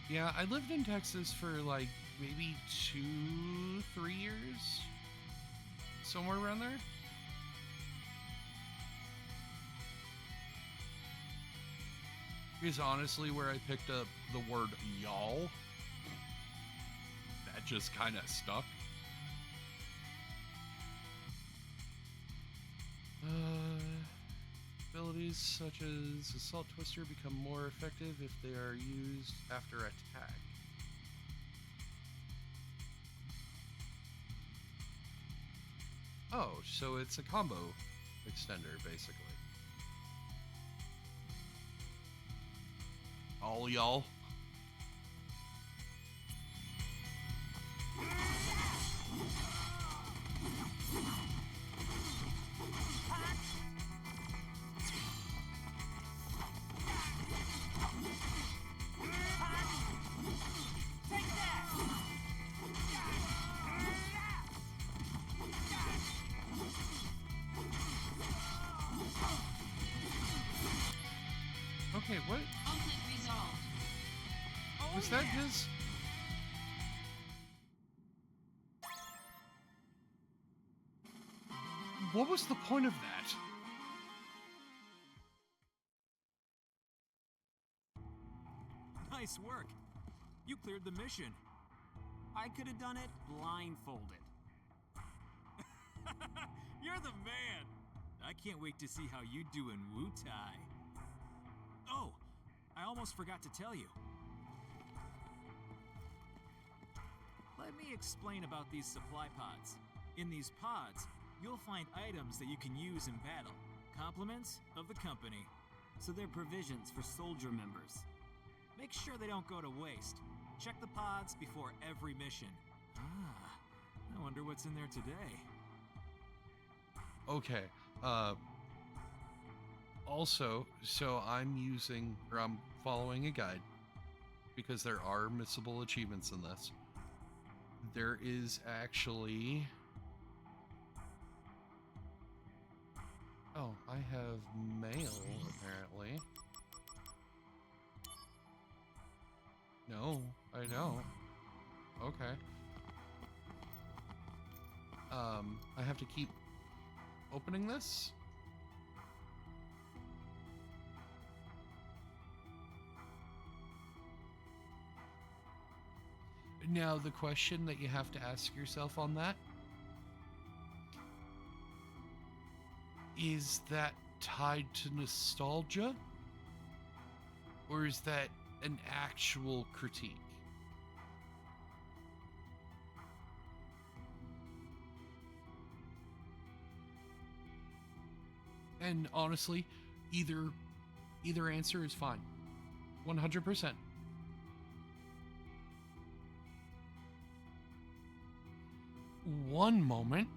Yeah, I lived in Texas for like maybe 2-3 years. Somewhere around there. Is honestly where I picked up the word y'all. That just kind of stuck. Abilities such as Assault Twister become more effective if they are used after attack. Oh, so it's a combo extender, basically. All y'all. Okay, what? Conflict resolved. Was that his? What was the point of that? Nice work. You cleared the mission. I could have done it blindfolded. You're the man. I can't wait to see how you do in Wu-Tai. Oh, I almost forgot to tell you. Let me explain about these supply pods. In these pods, you'll find items that you can use in battle. Compliments of the company. So they're provisions for soldier members. Make sure they don't go to waste. Check the pods before every mission. Ah, I wonder what's in there today. Okay. Also, so I'm following a guide because there are missable achievements in this. There is actually... Oh, I have mail, apparently. No, I don't. Okay. I have to keep opening this? Now, the question that you have to ask yourself on that is that tied to nostalgia? Or is that an actual critique? And honestly, either answer is fine. 100%. One moment.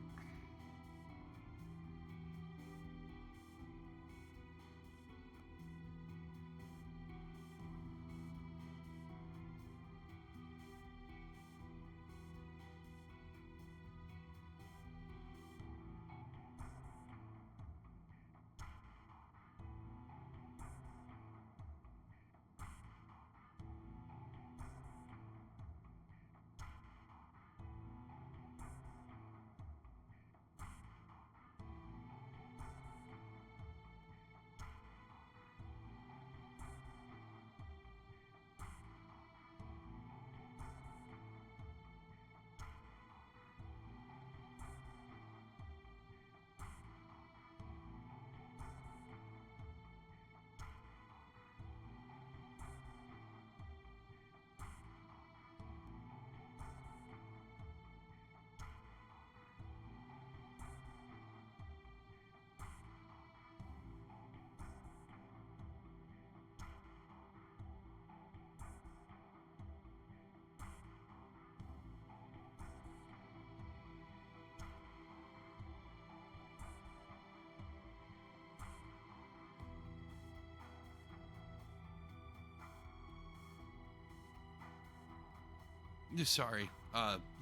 Sorry,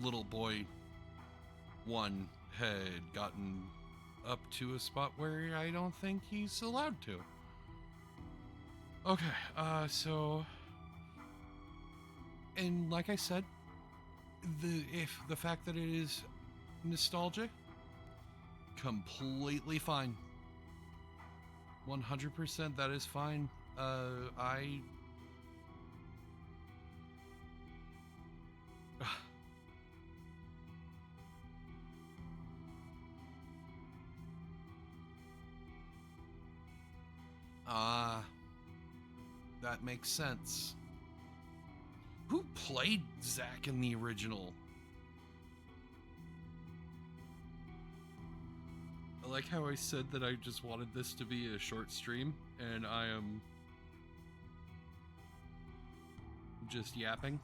little boy one had gotten up to a spot where I don't think he's allowed to. Okay, so, and like I said, the fact that it is nostalgic, completely fine. 100% that is fine. That makes sense. Who played Zack in the original? I like how I said that I just wanted this to be a short stream, and I am just yapping.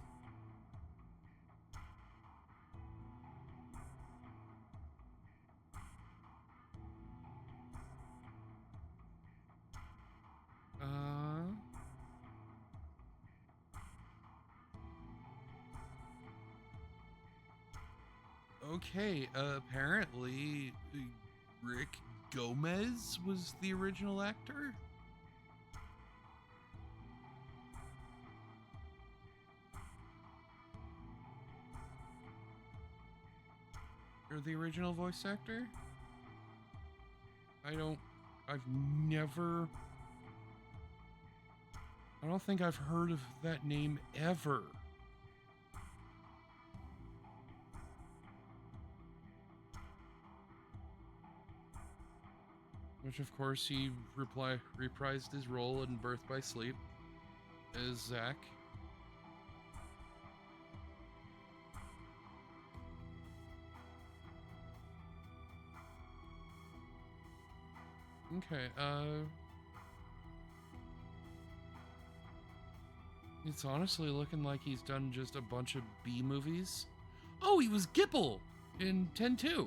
Okay, apparently Rick Gomez was the original actor? Or the original voice actor? I don't think I've heard of that name ever. Which, of course, he reprised his role in Birth by Sleep as Zack. Okay, it's honestly looking like he's done just a bunch of B movies. Oh, he was Gipple in 10-2.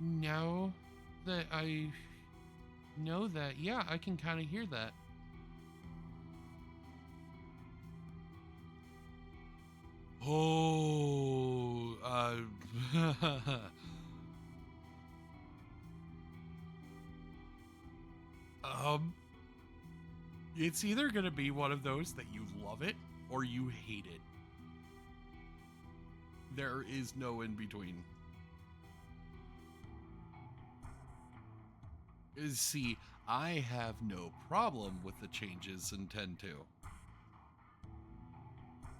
Now that I know that, yeah, I can kind of hear that. Oh, it's either gonna be one of those that you love it or you hate it. There is no in between. See, I have no problem with the changes in 10-2.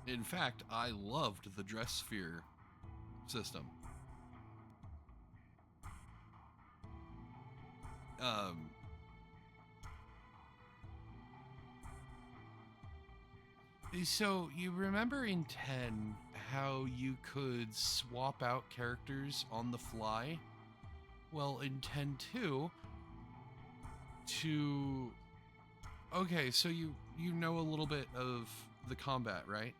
In fact, I loved the dress sphere system. So you remember in 10 how you could swap out characters on the fly? Well, in 10-2, okay, so you know a little bit of the combat, right?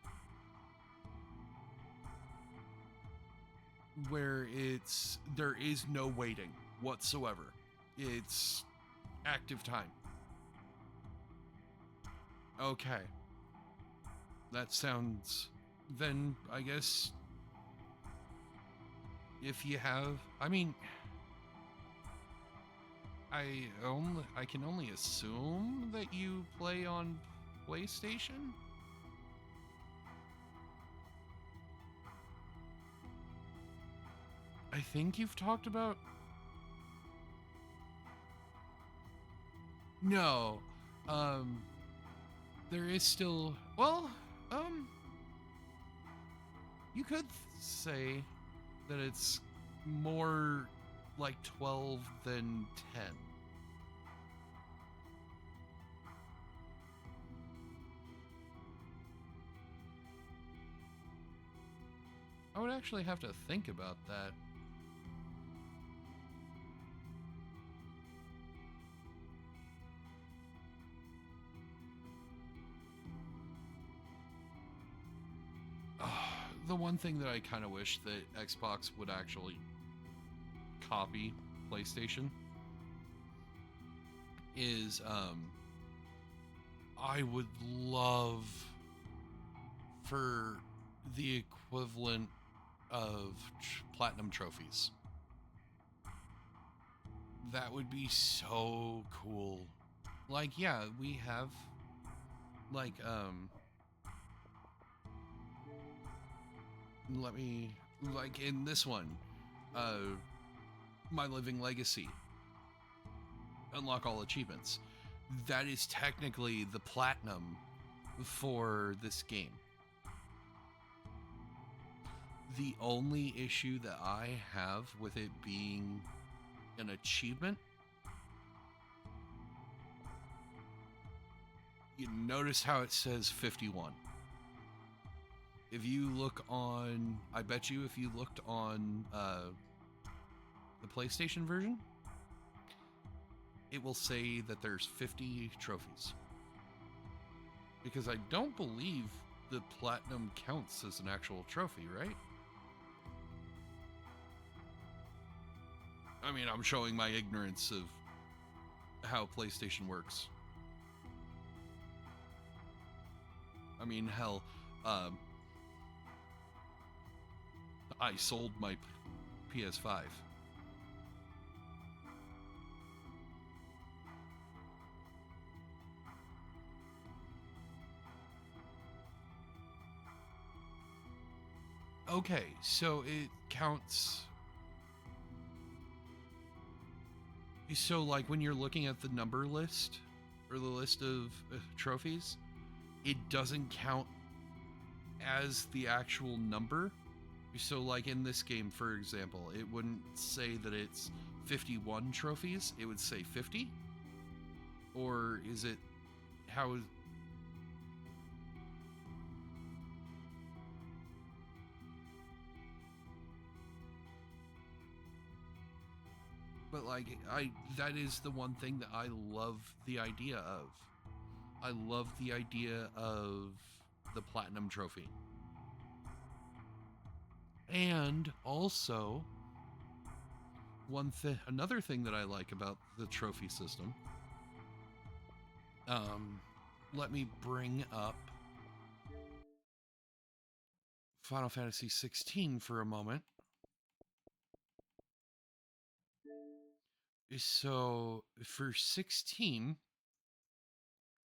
Where there is no waiting whatsoever. It's active time. Okay. That sounds, then I guess if you have, I mean, I can only assume that you play on PlayStation? I think you've talked about... No. There is still... Well, you could say that it's more like 12 than 10. I would actually have to think about that. the one thing that I kind of wish that Xbox would actually copy PlayStation is I would love for the equivalent of platinum trophies. That would be so cool. Like, yeah, we have like let me, like in this one, My Living Legacy, unlock all achievements. That is technically the platinum for this game. The only issue that I have with it being an achievement, you notice how it says 51. If you look on, I bet you if you looked on the PlayStation version, it will say that there's 50 trophies. Because I don't believe the platinum counts as an actual trophy, right? I mean, I'm showing my ignorance of how PlayStation works. I mean, hell, I sold my PS5. Okay, so it counts. So, like, when you're looking at the number list, or the list of trophies, it doesn't count as the actual number. So, like, in this game, for example, it wouldn't say that it's 51 trophies, it would say 50? Or is it, how is... But, like, that is the one thing that I love the idea of. I love the idea of the platinum trophy. And also, another thing that I like about the trophy system, let me bring up Final Fantasy 16 for a moment. So for 16,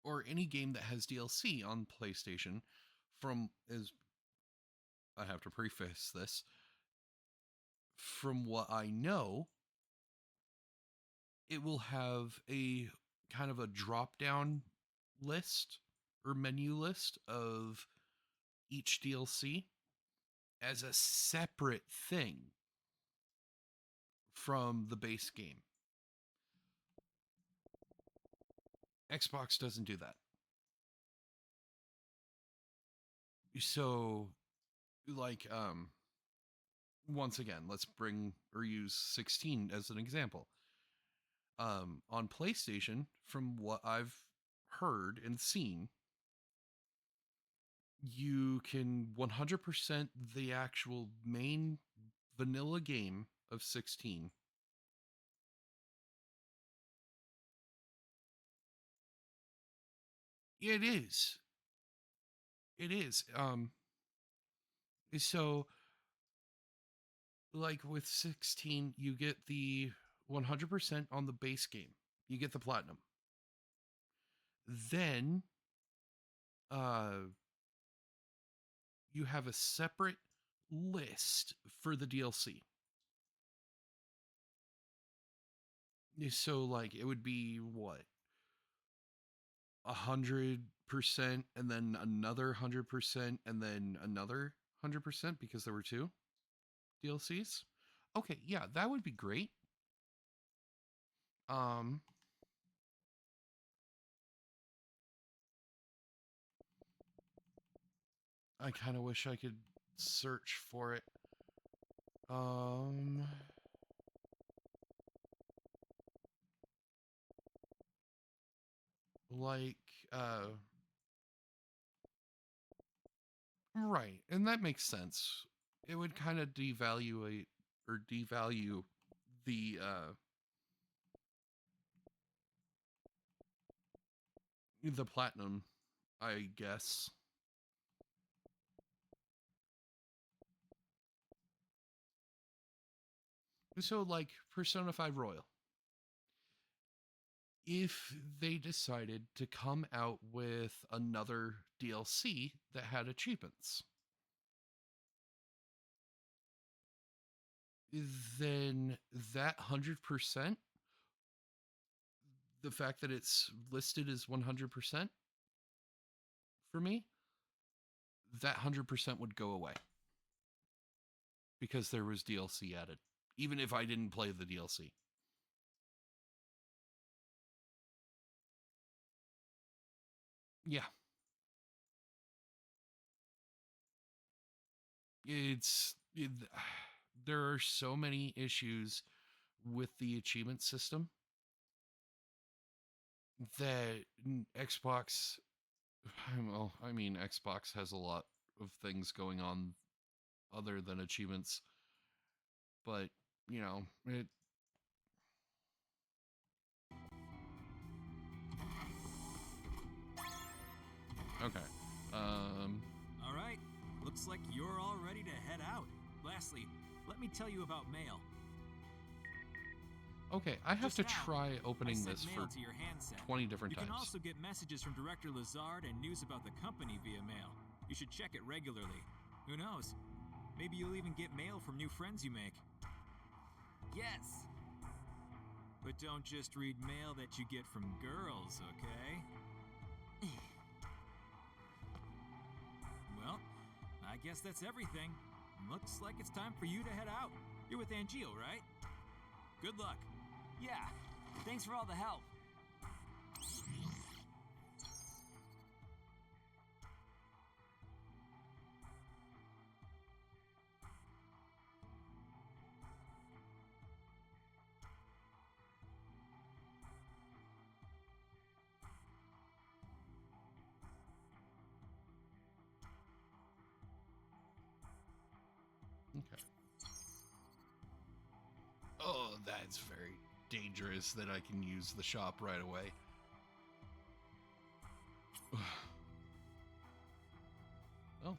or any game that has DLC on PlayStation, I have to preface this, from what I know, it will have a kind of a drop-down list or menu list of each DLC as a separate thing from the base game. Xbox doesn't do that. So, like, once again, let's use 16 as an example. On PlayStation, from what I've heard and seen, you can 100% the actual main vanilla game of 16. It is. It is. So, like with 16, you get the 100% on the base game. You get the platinum. Then, you have a separate list for the DLC. So, like, it would be what? 100%, and then another 100%, and then another 100% because there were 2 DLCs. Okay, yeah, that would be great. I kind of wish I could search for it. Like, Right, and that makes sense. It would kind of devaluate or devalue the platinum, I guess. So like Persona 5 Royal, if they decided to come out with another DLC that had achievements, then that 100%, the fact that it's listed as 100% for me, that 100% would go away because there was DLC added, even if I didn't play the DLC. Yeah. There are so many issues with the achievement system that Xbox, well, I mean, Xbox has a lot of things going on other than achievements, but you know, it. Okay. All right, looks like you're all ready to head out. Lastly, let me tell you about mail. Okay, I have Just to now, try I opening sent this mail for to your handset. 20 different You times. can also get messages from Director Lazard and news about the company via mail. You should check it regularly. Who knows? Maybe you'll even get mail from new friends you make. Yes. But don't just read mail that you get from girls, okay? Well, I guess that's everything. Looks like it's time for you to head out. You're with Angel, right? Good luck. Yeah. Thanks for all the help. Okay. Oh, that's very dangerous that I can use the shop right away. Oh.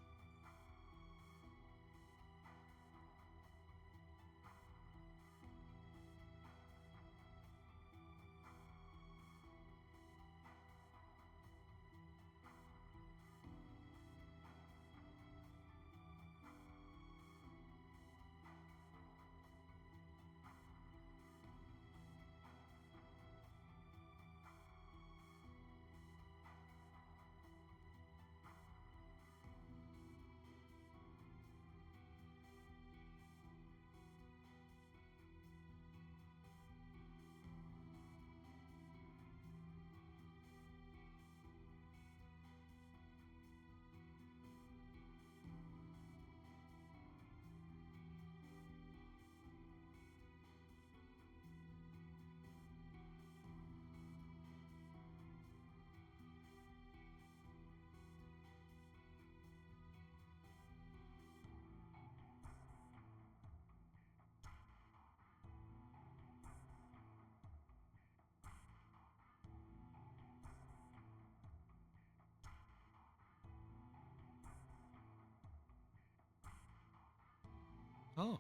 Oh.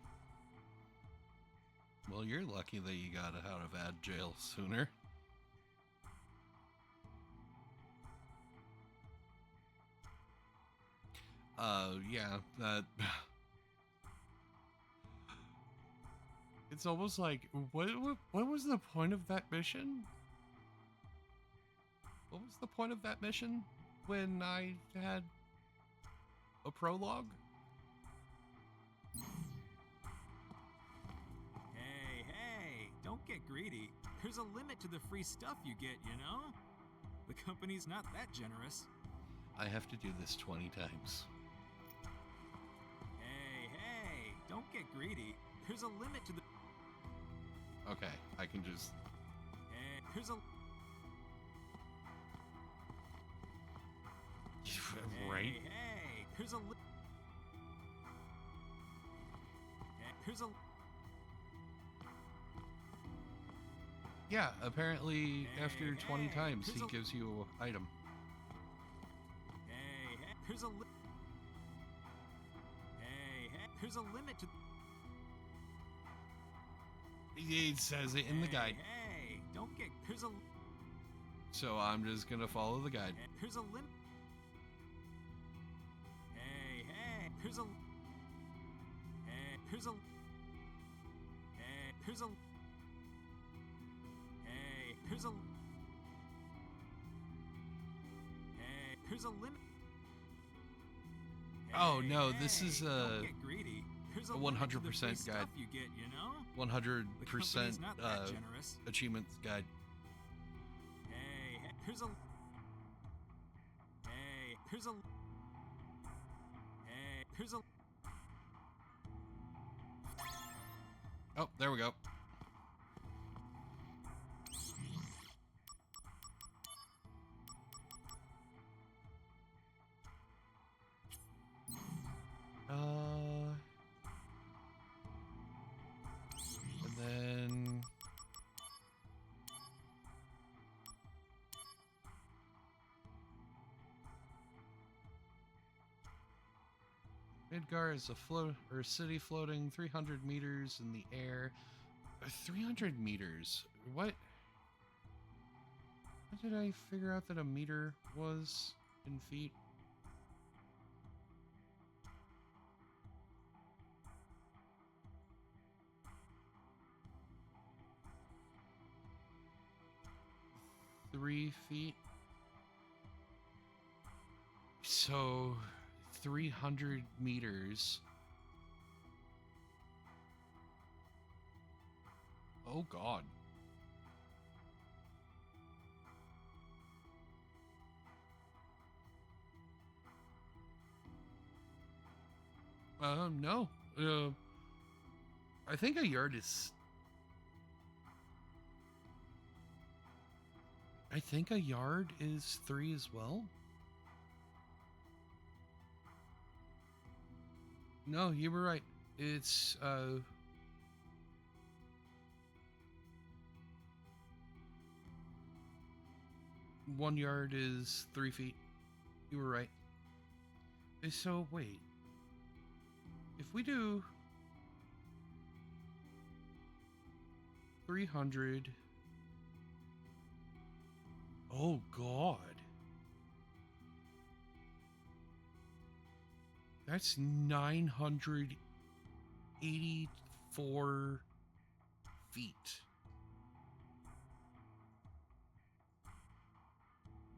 Well, you're lucky that you got out of ad jail sooner. Yeah, that. It's almost like, what was the point of that mission? What was the point of that mission when I had a prologue? Hey, don't get greedy. There's a limit to the free stuff you get, you know? The company's not that generous. I have to do this 20 times. Hey, don't get greedy. There's a limit to the... Okay, I can just... Hey, there's a... Right? Hey, there's Here's a here's a Yeah, apparently Hey, after 20 hey, times here's he a- gives you an item. hey, here's a here's a limit to It says it in the guide, Hey, don't get here's a so I'm just gonna follow the guide. here's a limit. Hey, here's a here's a here's a here's a here's a limit. Oh, no, this is don't get greedy. Here's a limit to the 100% free guide. stuff you get, you know? 100% The company's not that generous. achievements guide. Hey, here's a here's a here's a Oh, there we go. And then Midgar is a city floating 300 meters in the air. 300 meters? What? How did I figure out that a meter was in feet? $3 feet. So 300 meters. Oh God. No. I think a yard is... I think a yard is 3 as well. No, you were right. It's, 1 yard is 3 feet. You were right. So, wait. If we do 300... Oh, God. That's 984 feet.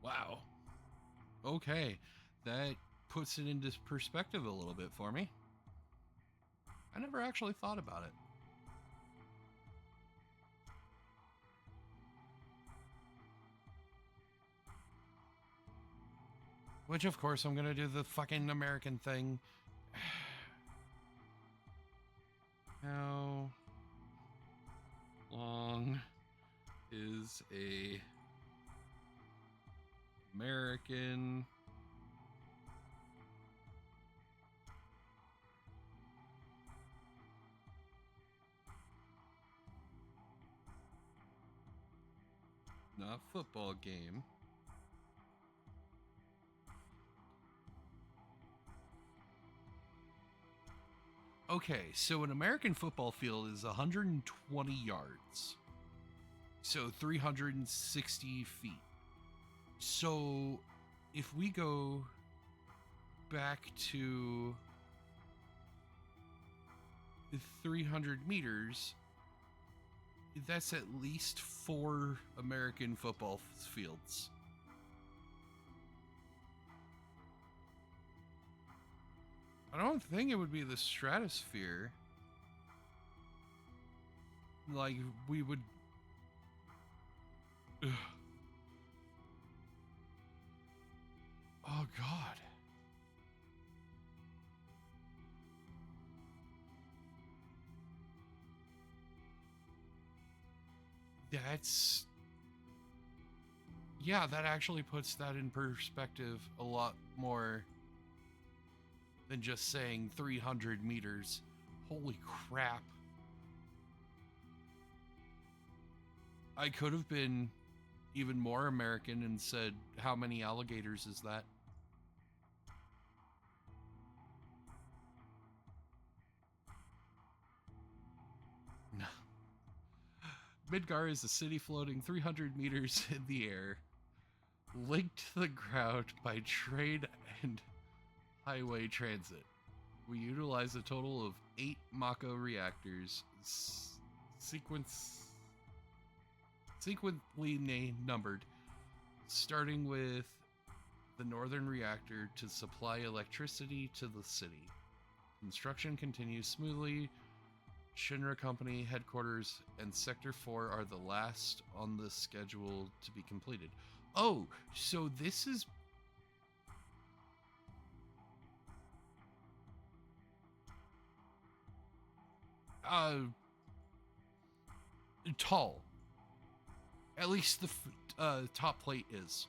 Wow. Okay. That puts it into perspective a little bit for me. I never actually thought about it. Which, of course, I'm gonna do the fucking American thing. How long is a American not football game? Okay, so an American football field is 120 yards. So 360 feet. So if we go back to the 300 meters, that's at least 4 American football fields. I don't think it would be the stratosphere. Like, we would... Ugh. Oh, God. That's... Yeah, that actually puts that in perspective a lot more than just saying 300 meters. Holy crap. I could have been even more American and said, how many alligators is that? No. Midgar is a city floating 300 meters in the air, linked to the ground by train and highway transit. We utilize a total of 8 Mako reactors, sequentially numbered, starting with the northern reactor to supply electricity to the city. Construction continues smoothly. Shinra Company headquarters and Sector 4 are the last on the schedule to be completed. Oh, so this is... tall. At least the top plate is.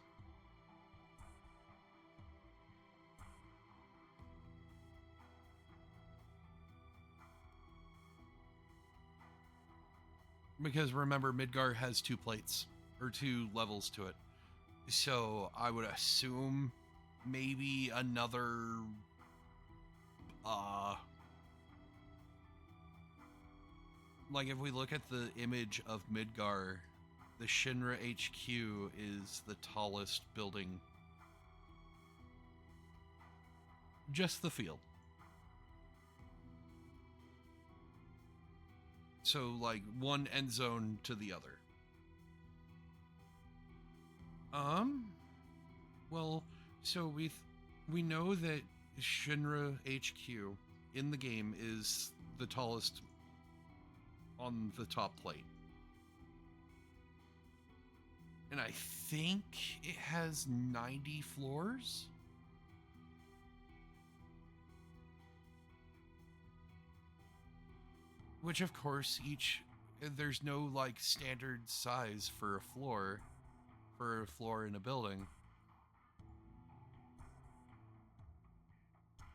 Because remember, Midgar has 2 plates, or 2 levels to it. So I would assume maybe another, like if we look at the image of Midgar, the Shinra HQ is the tallest building. Just the field. So, like, one end zone to the other. Well, so we know that Shinra HQ in the game is the tallest on the top plate. And I think it has 90 floors? Which, of course, there's no, like, standard size for a floor in a building.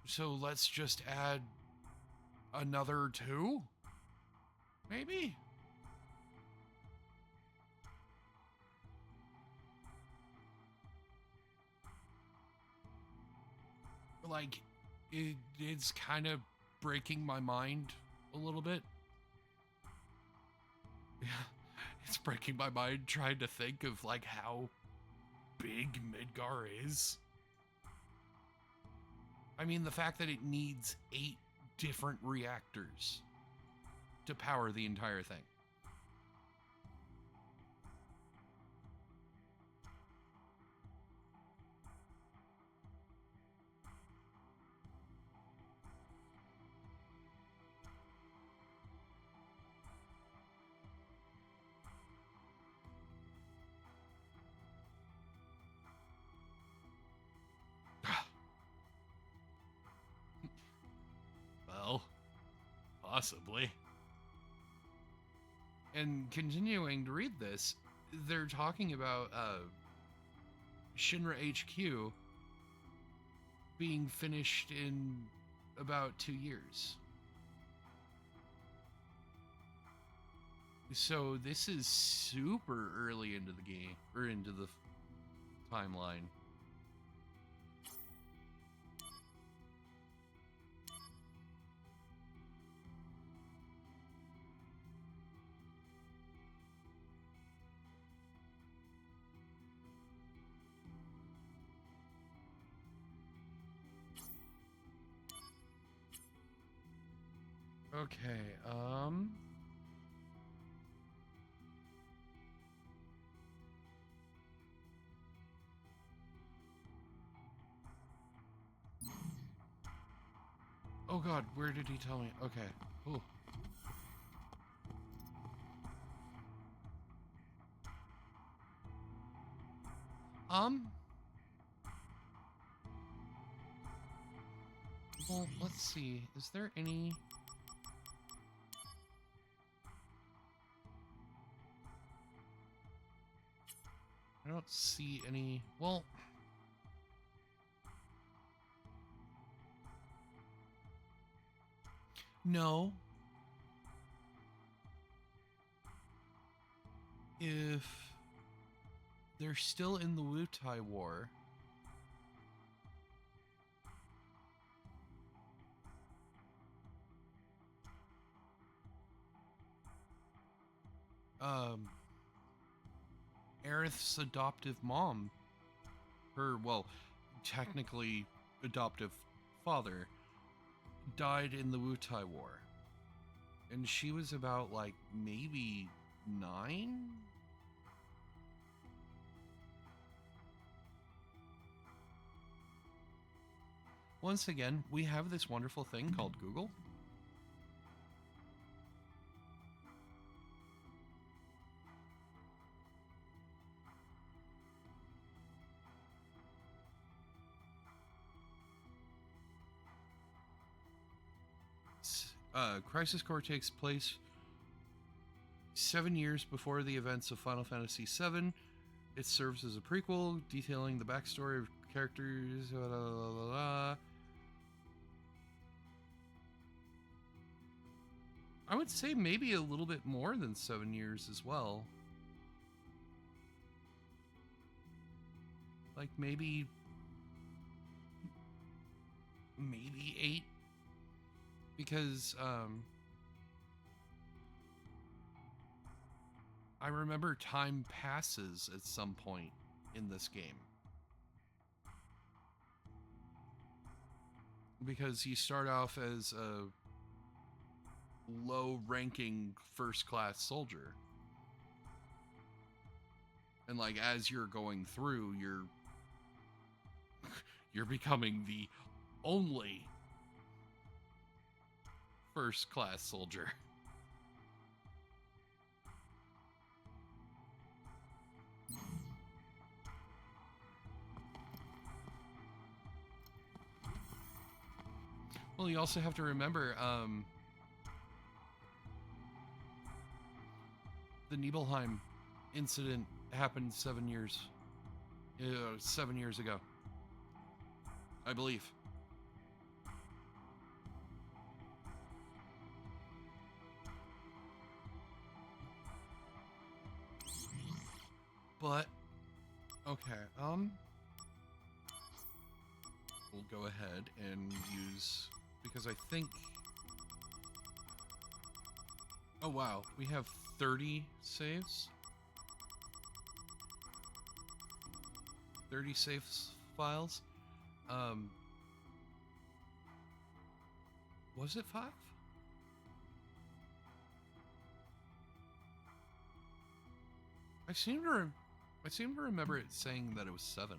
So let's just add another 2? Maybe? Like, it's kind of breaking my mind a little bit. Yeah, it's breaking my mind trying to think of, like, how big Midgar is. I mean, the fact that it needs 8 different reactors to power the entire thing. Well, possibly. And continuing to read this, they're talking about Shinra HQ being finished in about 2 years. So this is super early into the game, or into the timeline. Okay, oh god, where did he tell me? Okay. Ooh. Well, let's see. Is there any... I don't see any... Well... No. If they're still in the Wutai War, Aerith's adoptive mom, well, technically adoptive father, died in the Wutai War. And she was about, like, maybe 9? Once again, we have this wonderful thing called Google. Crisis Core takes place 7 years before the events of Final Fantasy VII. It serves as a prequel, detailing the backstory of characters. Blah, blah, blah, blah. I would say maybe a little bit more than 7 years as well. Like maybe 8. Because I remember time passes at some point in this game. Because you start off as a low-ranking first-class soldier. And like as you're going through, you're becoming the only first-class soldier. Well, you also have to remember, the Nibelheim incident happened 7 years ago, I believe. But okay, we'll go ahead and use, because I think, oh wow, we have 30 saves. 30 saves files. Was it 5? I seem to remember it saying that it was 7.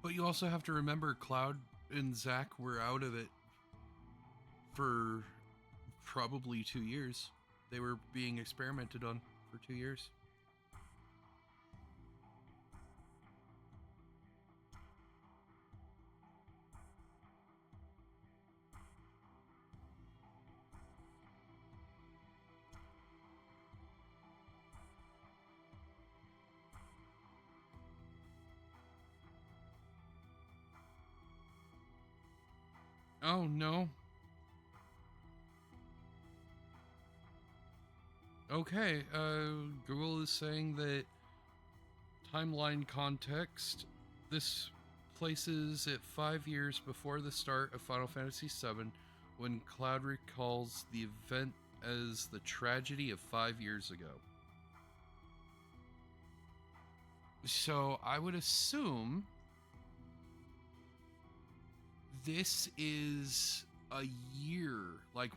But you also have to remember Cloud and Zack were out of it for probably 2 years. They were being experimented on for 2 years. Oh, no. Okay, Google is saying that timeline context, this places it 5 years before the start of Final Fantasy VII, when Cloud recalls the event as the tragedy of 5 years ago. So I would assume this is a year, like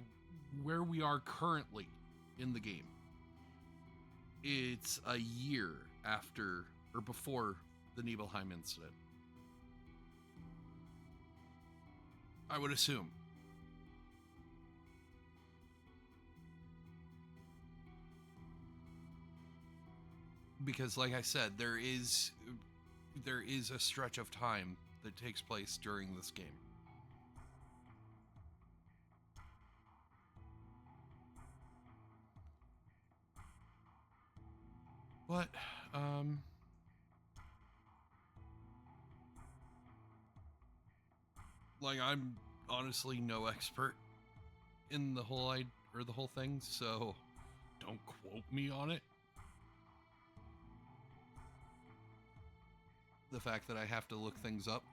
where we are currently in the game. It's a year after or before the Nibelheim incident. I would assume. Because like I said, there is a stretch of time that takes place during this game. But, like, I'm honestly no expert in the whole thing, so don't quote me on it. The fact that I have to look things up.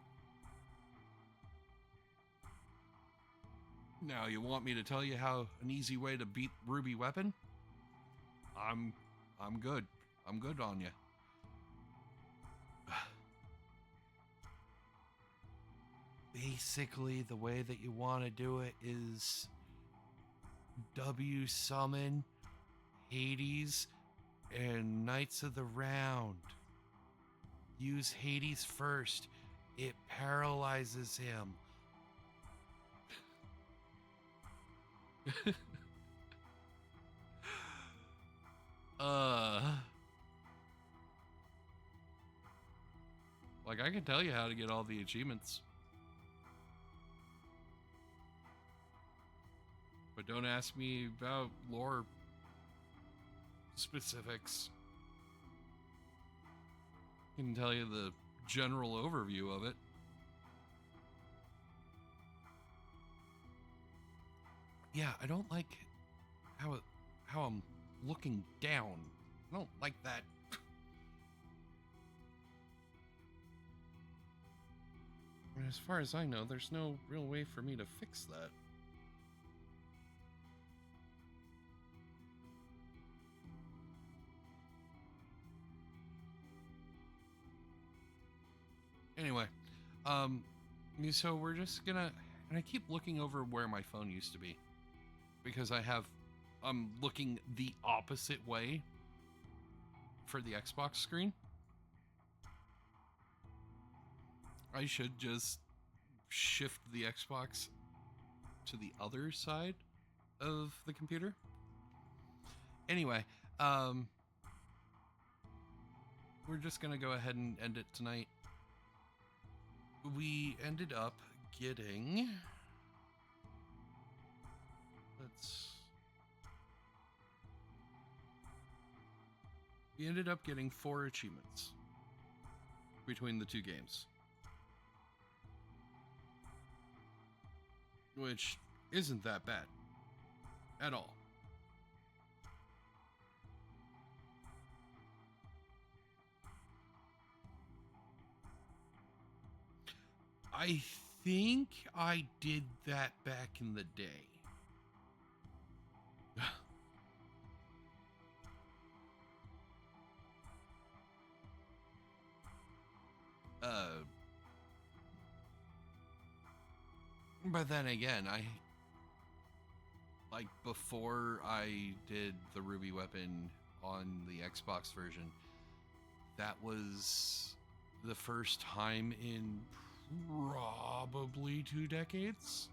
Now, you want me to tell you how an easy way to beat Ruby Weapon? I'm good. I'm good on you. Basically, the way that you want to do it is W summon Hades and Knights of the Round. Use Hades first. It paralyzes him. Like, I can tell you how to get all the achievements. But don't ask me about lore specifics. I can tell you the general overview of it. Yeah, I don't like how I'm looking down. I don't like that. And as far as I know, there's no real way for me to fix that. Anyway, so we're just gonna, and I keep looking over where my phone used to be, because I'm looking the opposite way for the Xbox screen. I should just shift the Xbox to the other side of the computer. Anyway, we're just gonna go ahead and end it tonight. We ended up getting... We ended up getting 4 achievements between the 2 games. Which isn't that bad at all. I think I did that back in the day. But then again, before I did the Ruby Weapon on the Xbox version, that was the first time in probably 2 decades.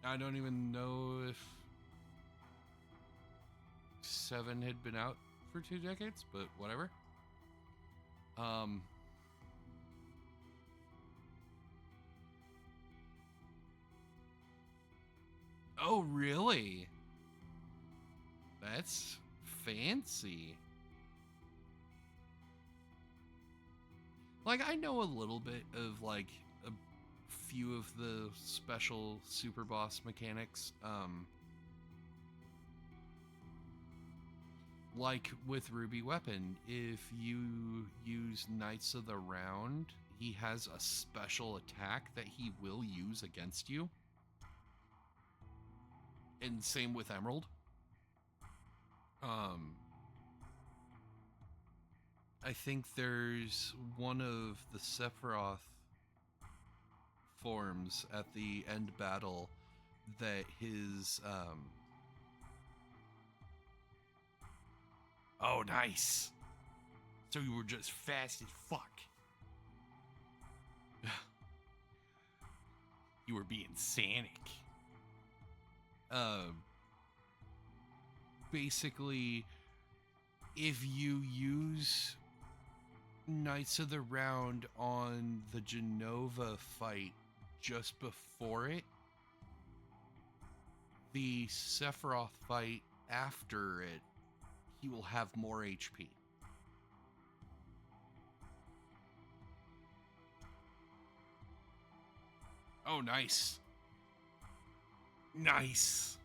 I don't even know if 7 had been out for 2 decades, but whatever. Oh, really? That's fancy. Like, I know a little bit of, like, a few of the special super boss mechanics. like with Ruby Weapon, if you use Knights of the Round, he has a special attack that he will use against you. And same with Emerald. I think there's one of the Sephiroth forms at the end battle that his oh, nice. So you were just fast as fuck. You were being Sonic. Basically, if you use Knights of the Round on the Genova fight just before it, the Sephiroth fight after it, he will have more HP. Oh, nice. Nice.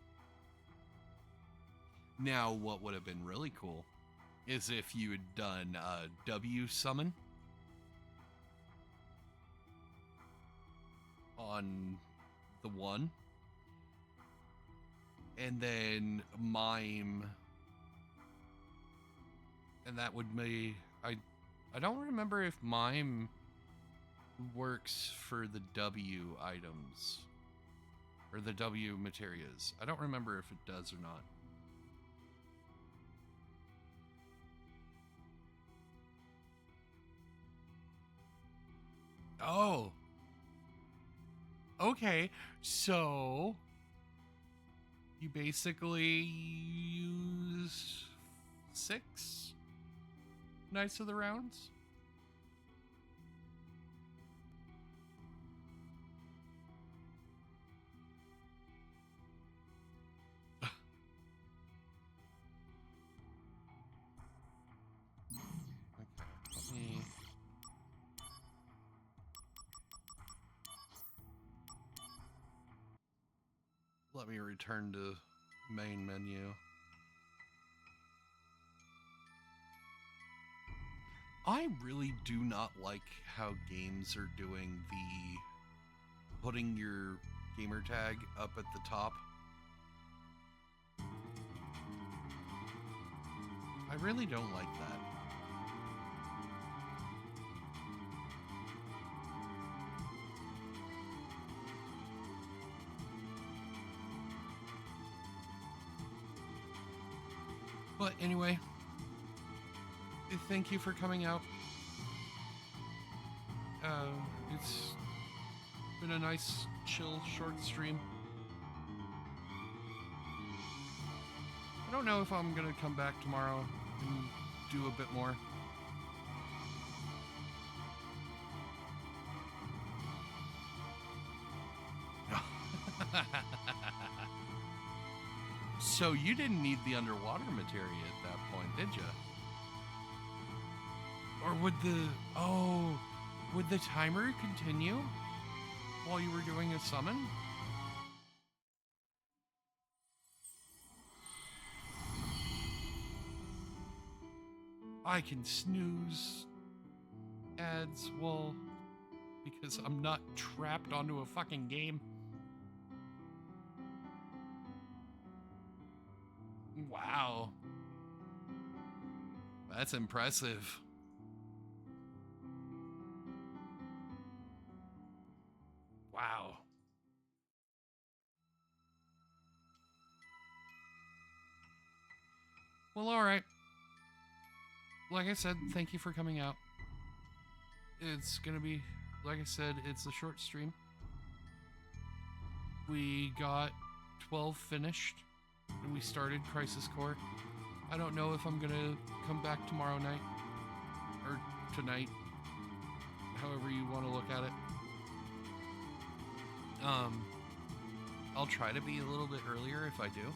Now, what would have been really cool is if you had done W summon on the one, and then mime, and that would be I don't remember if mime works for the W items or the W materias. I don't remember if it does or not. Oh. Okay, so you basically use 6 Knights of the Rounds? Okay, let me return to main menu. I really do not like how games are doing the putting your gamer tag up at the top. I really don't like that. But anyway, thank you for coming out. It's been a nice, chill, short stream. I don't know if I'm gonna come back tomorrow and do a bit more. So you didn't need the underwater materia at that point, did you? Or would the timer continue while you were doing a summon? I can snooze ads, well, because I'm not trapped onto a fucking game. Wow. That's impressive. Wow. Well, alright. Like I said, thank you for coming out. It's gonna be, like I said, it's a short stream. We got 12 finished, and we started Crisis Core. I don't know if I'm gonna come back tomorrow night, or tonight, however you want to look at it. I'll try to be a little bit earlier if I do.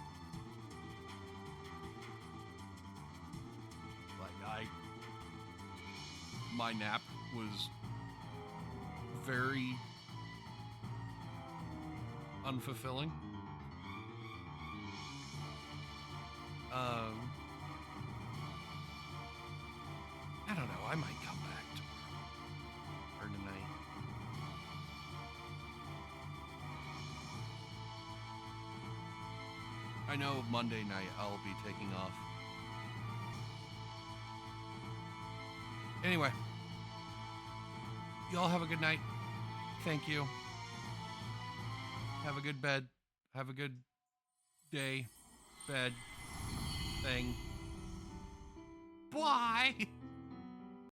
My nap was very unfulfilling. I don't know. I might come back tomorrow or tonight. I know Monday night I'll be taking off. Anyway, y'all have a good night. Thank you. Have a good bed. Have a good day. Bed. Thing. Bye.